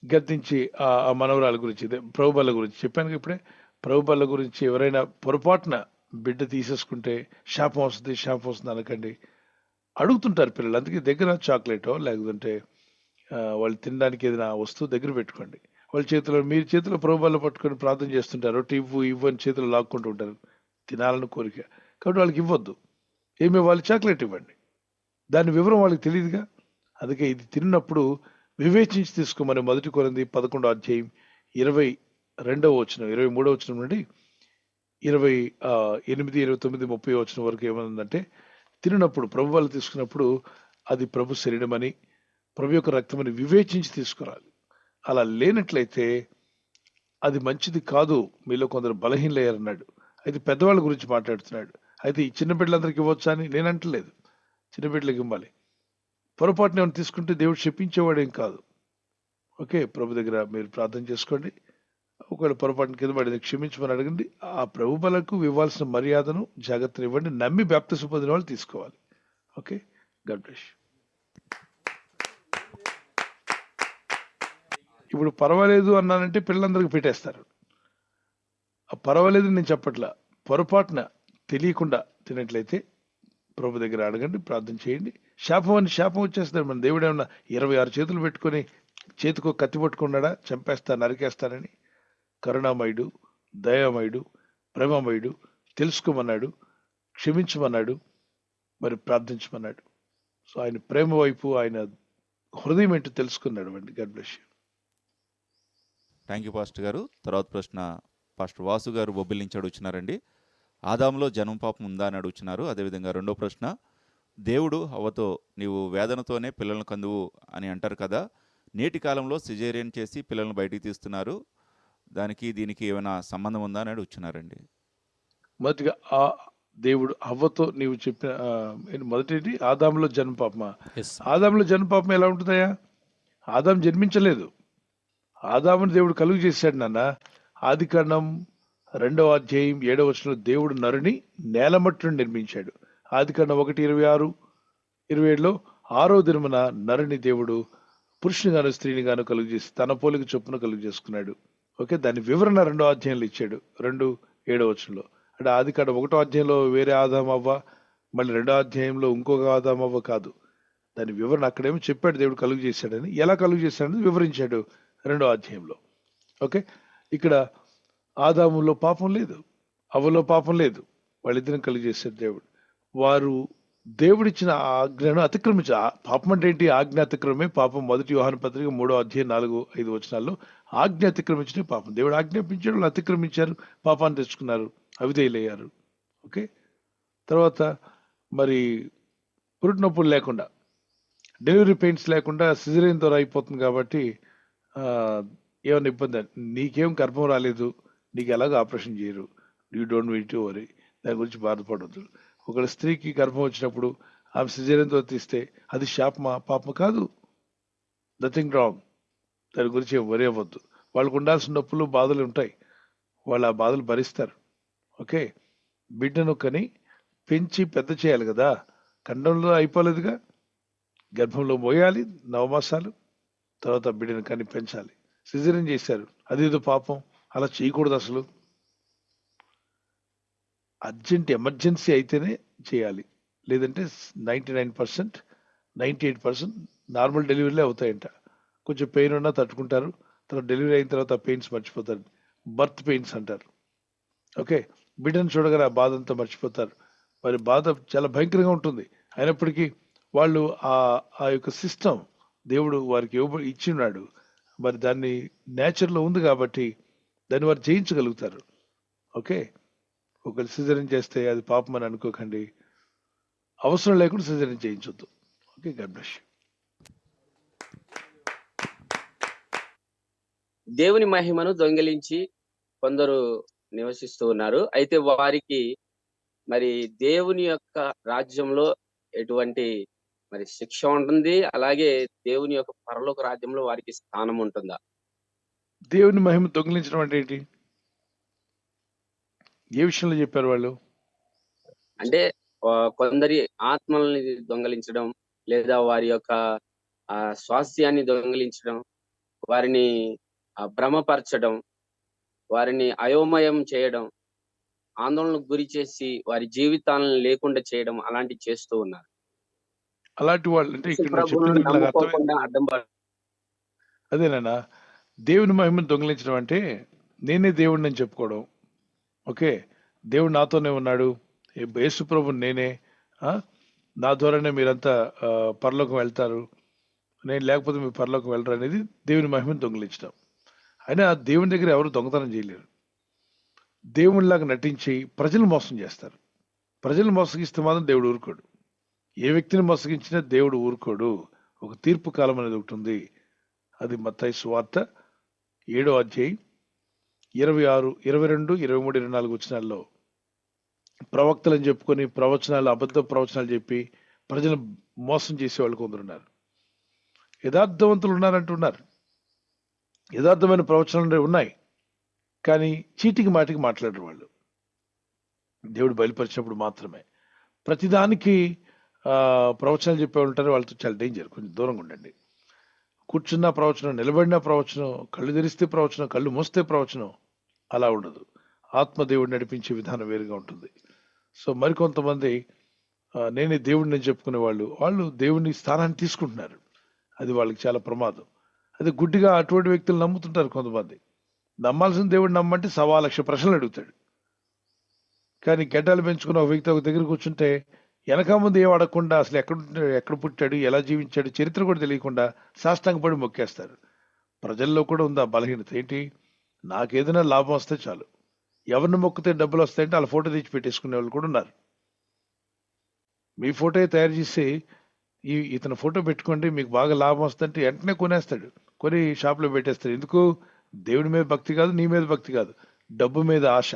గద్దించి ఆ మనవరాల గురించి, ప్రభుబల గురించి చెప్పాను ఇప్పుడే. ప్రభుబల గురించి ఎవరైనా పొరపాటున బిడ్డ తీసేసుకుంటే శాపం వస్తుంది అనకండి. అడుగుతుంటారు పిల్లలు, అందుకే దగ్గర చాక్లెటో లేకపోతే వాళ్ళు తినడానికి ఏదైనా వస్తువు దగ్గర పెట్టుకోండి. వాళ్ళ చేతిలో, మీరు చేతిలో ప్రభుబల పట్టుకొని ప్రార్థన చేస్తుంటారు, ఇవ్వు అని చేతిలో లాక్కుంటూ ఉంటారు, తినాలని కోరిక. కాబట్టి వాళ్ళకి ఇవ్వద్దు. ఏమి వాళ్ళు చాక్లెట్ ఇవ్వండి, దాని వివరం వాళ్ళకి తెలియదుగా. అందుకే ఇది తిన్నప్పుడు వివేచించి తీసుకోమని 1 కొరింథీ 11వ అధ్యాయం 22వ వచనం 23వ వచనం నుండి 28, 29, 30 వచనం వరకు ఏమైందంటే, తిన్నప్పుడు ప్రభు వాళ్ళు తీసుకున్నప్పుడు అది ప్రభు శరీరమని, ప్రభు యొక్క రక్తమని వివేచించి తీసుకురాలి. అలా లేనట్లయితే అది మంచిది కాదు. మీలో కొందరు బలహీనలయ్యారన్నాడు. అయితే పెద్దవాళ్ళ గురించి మాట్లాడుతున్నాడు. అయితే ఈ చిన్న బిడ్డలందరికీ ఇవ్వచ్చా అని నేను అంటలేదు, చిన్న బిడ్డలకి ఇవ్వాలి. పొరపాటున ఏమైనా తీసుకుంటే దేవుడు చెప్పించేవాడు ఏం కాదు. ఓకే, ప్రభు దగ్గర మీరు ప్రార్థన చేసుకోండి. ఒకవేళ పొరపాటున కింద పడింది క్షమించమని అడగండి. ఆ ప్రభు బలకు ఇవ్వాల్సిన మర్యాదను జాగ్రత్తలు ఇవ్వండి. నమ్మి బాప్తిసం పొందిన వాళ్ళు తీసుకోవాలి. Okay, God bless. ఇప్పుడు పర్వాలేదు అన్నానంటే పిల్లలందరికీ పెట్టేస్తారు. పర్వాలేదు నేను చెప్పట్లా, పొరపాటున తెలియకుండా తినట్లయితే ప్రభు దగ్గర అడగండి, ప్రార్థన చేయండి. శాపం వచ్చేస్తాడు. మన దేవుడు ఏమన్నా 26 చేతులు పెట్టుకొని చేతికో కత్తి పట్టుకున్నాడా నరికేస్తానని? కరుణామయుడు, దయామయుడు, ప్రేమమయుడు, తెలుసుకోమన్నాడు, క్షమించమన్నాడు, మరి ప్రార్థించమన్నాడు. సో ఆయన ప్రేమ వైపు, ఆయన హృదయం ఏంటో తెలుసుకున్నాడు అండి. God bless you. Thank you pastor గారు. తర్వాత ప్రశ్న పాస్టర్ వాసు గారు బొబ్బిలి నుంచి అడుగుతున్నారండి. ఆదాములో జన్మ పాపం ఉందా అని అడుగుతున్నారు. అదేవిధంగా రెండో ప్రశ్న, దేవుడు హవ్వతో నీవు వేదనతోనే పిల్లలను కందువు అని అంటారు కదా, నేటి కాలంలో సిజేరియన్ చేసి పిల్లలను బయటికి తీస్తున్నారు, దానికి దీనికి ఏమైనా సంబంధం ఉందా అని అడుగుతున్నారండి. మొదటిగా దేవుడు హవ్వతో నీవు చెప్పిన మొదటి ఆదాములో జన్మ పాపమా? ఆదాములో జన్మ పాపం ఎలా ఉంటుందయ్యా? ఆదాం జన్మించలేదు, ఆదాముని దేవుడు కలుగు చేశాడు నాన్న. ఆదికాండం 2వ అధ్యాయం 7వ వచనంలో దేవుడు నరుని నేలమట్టును నిర్మించాడు. ఆదికాండం 1:26, 27లో 6వ దినమున నరుని దేవుడు పురుషుని గాను స్త్రీని గాను కలుగు చేసి తన పోలిక చొప్పున కలుగు చేసుకున్నాడు. ఓకే, దాని వివరణ 2వ అధ్యాయంలో ఇచ్చాడు, 2:7వ వచనంలో. అంటే ఆదికాండం 1వ అధ్యాయంలో వేరే ఆదామవ్వ, మళ్ళీ 2వ అధ్యాయంలో ఇంకొక ఆదామవ్వ కాదు. దాని వివరణ అక్కడేమో చెప్పాడు దేవుడు కలుగు చేశాడని. ఎలా కలుగు చేశాడని వివరించాడు 2వ అధ్యాయంలో. ఓకే, ఇక్కడ ఆదాములో పాపం లేదు, అవ్వలో పాపం లేదు, వాళ్ళిద్దరిని కలిగి చేశాడు దేవుడు. వారు దేవుడిచ్చిన ఆజ్ఞను అతిక్రమించారు. పాపం అంటే ఏంటి? ఆజ్ఞ అతిక్రమే పాపం. 1 యోహాను పత్రిక 3వ అధ్యాయం 4-5 వచనాల్లో ఆజ్ఞ అతిక్రమించిన పాపం. దేవుడు ఆజ్ఞాపించాడు, వాళ్ళు అతిక్రమించారు, పాపాన్ని తెచ్చుకున్నారు, అవిధేయులయ్యారు. ఓకే, తర్వాత మరి పురుటి నొప్పులు లేకుండా, డెలివరీ పెయిన్స్ లేకుండా సిజేరియన్ ద్వారా అయిపోతుంది కాబట్టి ఏమైనా ఇబ్బంది? నీకేం గర్భం రాలేదు, నీకు ఎలాగో ఆపరేషన్ చేయరు, you don't need to worry, దాని గురించి బాధపడవద్దు. ఒకవేళ స్త్రీకి గర్భం వచ్చినప్పుడు ఆమె సిజేరియన్తో తీస్తే అది శాపమా? పాపం కాదు, నథింగ్ రాంగ్, దాని గురించి వరీ అవ్వద్దు. వాళ్ళకు ఉండాల్సిన నొప్పులు బాధలు ఉంటాయి, వాళ్ళు ఆ బాధలు భరిస్తారు. ఓకే, బిడ్డను కని పెంచి పెద్ద చేయాలి కదా, ఖండంలో అయిపోలేదుగా. గర్భంలో మోయాలి 9 మాసాలు, తర్వాత బిడ్డను కని పెంచాలి. సిజేరియన్ చేశారు, అదేదో పాపం, అలా చేయకూడదు అసలు. అర్జెంట్ ఎమర్జెన్సీ అయితేనే చేయాలి, లేదంటే 99%, 98% నార్మల్ డెలివరీలే అవుతాయంట. కొంచెం పెయిన్ ఉన్నా తట్టుకుంటారు, తర్వాత డెలివరీ అయిన తర్వాత పెయిన్స్ మర్చిపోతారు, బర్త్ పెయిన్స్ అంటారు. ఓకే, బిడ్డను చూడగానే ఆ బాధ అంతా మర్చిపోతారు. మరి బాధ చాలా భయంకరంగా ఉంటుంది. అయినప్పటికీ వాళ్ళు ఆ యొక్క సిస్టమ్ దేవుడు వారికి ఇచ్చిన్నాడు. మరి దాన్ని నేచర్లో ఉంది కాబట్టి దాన్ని వారు జయించగలుగుతారు. ఓకే, ఒకవేళ సిజేరియన్ చేస్తే అది పాపం అని అనుకోకండి, అవసరం లేకుండా సిజేరియన్ చేయించొద్దు. Okay, God bless you. దేవుని మహిమను దొంగిలించి కొందరు నివసిస్తూ ఉన్నారు. అయితే వారికి మరి దేవుని యొక్క రాజ్యంలో ఎటువంటి మరి శిక్ష ఉంటుంది, అలాగే దేవుని యొక్క పరలోక రాజ్యంలో వారికి స్థానం ఉంటుందా? దేవుని మహిమ దొంగిలించడం అంటే ఏంటి? ఏ విషయంలో చెప్పారు వాళ్ళు? అంటే కొందరి ఆత్మల్ని దొంగిలించడం, లేదా వారి యొక్క స్వాస్థ్యాన్ని దొంగిలించడం, వారిని భ్రమపరచడం, వారిని అయోమయం చేయడం, ఆందోళనకు గురి చేసి వారి జీవితాలను లేకుండా చేయడం, అలాంటివి చేస్తూ ఉన్నారు. అలాంటి వాళ్ళు అంటే ఇక్కడ ప్రభువును నమ్ముకోకుండా అడ్డం అదేనా దేవుని మహిమను దొంగిలించడం అంటే? నేనే దేవుడిని అని చెప్పుకోవడం. ఓకే, దేవుడు నాతోనే ఉన్నాడు, యేసు ప్రభు నేనే, నా ద్వారానే మీరంతా పరలోకం వెళ్తారు, నేను లేకపోతే మీరు పరలోకం వెళ్ళరు అనేది దేవుని మహిమను దొంగిలించడం. అయినా దేవుని దగ్గర ఎవరు దొంగతనం చేయలేరు. దేవునిలాగా నటించి ప్రజలు మోసం చేస్తారు. ప్రజలు మోసగిస్తే మాత్రం దేవుడు ఊరుకోడు. ఏ వ్యక్తిని మోసగించినా దేవుడు ఊరుకోడు. ఒక తీర్పు కాలం అనేది ఒకటి ఉంది. అది మత్తయి సువార్త 7వ అధ్యాయం 26, 22, 23, 24 వచనాల్లో ప్రవక్తలని చెప్పుకొని ప్రవచనాలు, అబద్ధ ప్రవచనాలు చెప్పి ప్రజలు మోసం చేసేవాళ్ళు కొందరున్నారు. యథార్థవంతులు ఉన్నారంటున్నారు, యథార్థమైన ప్రవచనాలు ఉన్నాయి, కానీ చీటికి మాటికి మాట్లాడరు వాళ్ళు. దేవుడు బయలుపరిచినప్పుడు మాత్రమే. ప్రతిదానికి ప్రవచనాలు చెప్పే ఉంటారు, వాళ్ళతో చాలా డేంజర్, కొంచెం దూరంగా ఉండండి. కూర్చున్న ప్రవచనం, నిలబడిన ప్రవచనం, కళ్ళు తెరిస్తే ప్రవచనం, కళ్ళు మూస్తే ప్రవచనం, అలా ఉండదు. ఆత్మదేవుడు నడిపించే విధానం వేరుగా ఉంటుంది. సో మరికొంతమంది నేనే దేవుడిని చెప్పుకునే వాళ్ళు దేవుని స్థానాన్ని తీసుకుంటున్నారు. అది వాళ్ళకి చాలా ప్రమాదం. అది గుడ్డిగా అటువంటి వ్యక్తులు నమ్ముతుంటారు కొంతమంది. నమ్మాల్సిన దేవుడు నమ్మంటే 1,00,000 ప్రశ్నలు అడుగుతాడు. కానీ గడ్డలు పెంచుకున్న ఒక వ్యక్తి ఒక దగ్గర కూర్చుంటే వెనక ముందు ఏం అడగకుండా, అసలు ఎక్కడ పుట్టాడు, ఎలా జీవించాడు, చరిత్ర కూడా తెలియకుండా సాష్టాంగపడి మొక్కేస్తారు. ప్రజల్లో కూడా ఉంది ఆ బలహీనత. ఏంటి, నాకేదైనా లాభం వస్తే చాలు, ఎవరిని మొక్కితే డబ్బులు వస్తాయంటే వాళ్ళ ఫోటో తెచ్చి పెట్టేసుకునే వాళ్ళు కూడా ఉన్నారు. మీ ఫోటో తయారు చేసి ఇతను ఫోటో పెట్టుకోండి మీకు బాగా లాభం వస్తుంటే వెంటనే కొనేస్తాడు, కొని షాప్లో పెట్టేస్తాడు. ఎందుకు? దేవుడి మీద భక్తి కాదు, నీ మీద భక్తి కాదు, డబ్బు మీద ఆశ,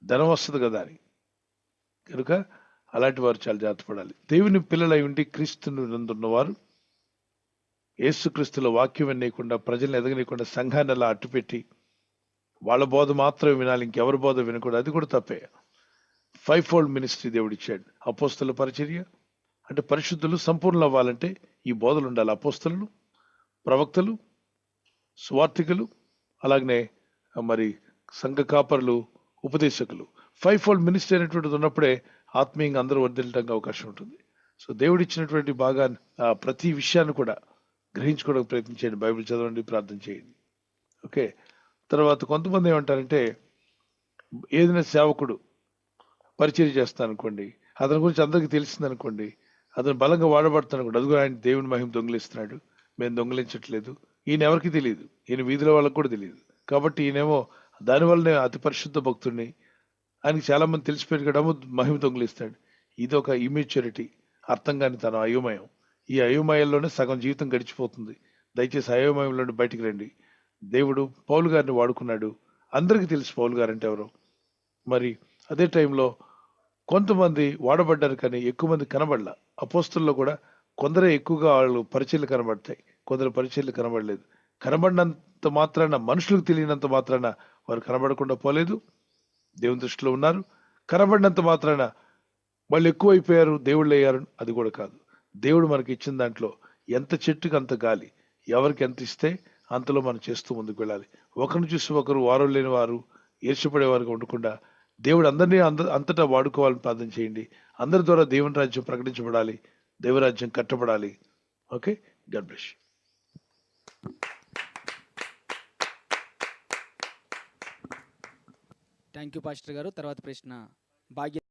ధనం వస్తుంది కదా అని. కనుక అలాంటి వారు చాలా జాగ్రత్త పడాలి. దేవుని పిల్లలై ఉండి క్రీస్తుని నందున్నవారు యేసుక్రీస్తుల వాక్యం వినేయకుండా, ప్రజలను ఎదగనీయకుండా సంఘాన్ని అలా అట్టుపెట్టి వాళ్ళ బోధ మాత్రమే వినాలి, ఇంకెవరి బోధ వినకూడదు. అది కూడా తప్పే. 5-fold మినిస్ట్రీ దేవుడు ఇచ్చాడు. అపోస్తల పరిచర్య అంటే పరిశుద్ధులు సంపూర్ణలు అవ్వాలంటే ఈ బోధలు ఉండాలి. అపోస్తలు, ప్రవక్తలు, సువార్థికులు, అలాగనే మరి సంఘ కాపరులు, ఉపదేశకులు. 5-fold మినిస్ట్రీ అనేటువంటిది ఉన్నప్పుడే ఆత్మీయంగా అందరూ వర్ధిల్లడానికి అవకాశం ఉంటుంది. సో దేవుడు ఇచ్చినటువంటి బాగా ప్రతి విషయాన్ని కూడా గ్రహించుకోవడానికి ప్రయత్నించండి. బైబిల్ చదవండి, ప్రార్థన చేయండి. ఓకే, తర్వాత కొంతమంది ఏమంటారంటే, ఏదైనా సేవకుడు పరిచర్య చేస్తాను అనుకోండి, అతని గురించి అందరికీ తెలిసింది అనుకోండి, అతను బలంగా వాడబడుతాను అనుకోండి, అదిగో ఆయన దేవుని మహిమ దొంగిలిస్తున్నాడు, మేము దొంగిలించట్లేదు, ఈయన ఎవరికి తెలియదు, ఈయన వీధిలో వాళ్ళకి కూడా తెలియదు, కాబట్టి ఈయనేమో దానివల్లనే అతి పరిశుద్ధ భక్తుడిని, ఆయనకి చాలా మంది తెలిసిపోయాడు మహిమ దొంగిలిస్తాడు. ఇది ఒక ఇమ్మెచ్యూరిటీ, అర్థం కాని తన అయోమయం. ఈ అయోమయంలోనే సగం జీవితం గడిచిపోతుంది. దయచేసి అయోమయంలోనే బయటికి రండి. దేవుడు పౌలు గారిని వాడుకున్నాడు, అందరికీ తెలుసు పౌలు గారు అంటే ఎవరు. మరి అదే టైంలో కొంతమంది వాడబడ్డారు, కానీ ఎక్కువ మంది కనబడలా. అపోస్తుల్లో కూడా కొందరే ఎక్కువగా వాళ్ళు పరిచయలు కనబడతాయి, కొందరు పరిచయలు కనబడలేదు. కనబడినంత మాత్రాన, మనుషులకు తెలియనంత మాత్రాన వారు కనబడకుండా పోలేదు, దేవుని దృష్టిలో ఉన్నారు. కనబడినంత మాత్రాన వాళ్ళు ఎక్కువ అయిపోయారు, దేవుళ్ళు అయ్యారు, అది కూడా కాదు. దేవుడు మనకి ఇచ్చిన దాంట్లో ఎంత చెట్టుకి అంత గాలి, ఎవరికి ఎంత ఇస్తే అంతలో మనం చేస్తూ ముందుకు వెళ్ళాలి. ఒకరిని చూసి ఒకరు వారు లేని వారు ఈర్ష్యపడేవారుగా ఉండకుండా దేవుడు అందరినీ అంతటా వాడుకోవాలని ప్రార్థన చేయండి. అందరి ద్వారా దేవుని రాజ్యం ప్రకటించబడాలి, దేవరాజ్యం కట్టబడాలి. Okay, God bless you. Thank you pastor గారు. తర్వాత ప్రశ్న భాగ్య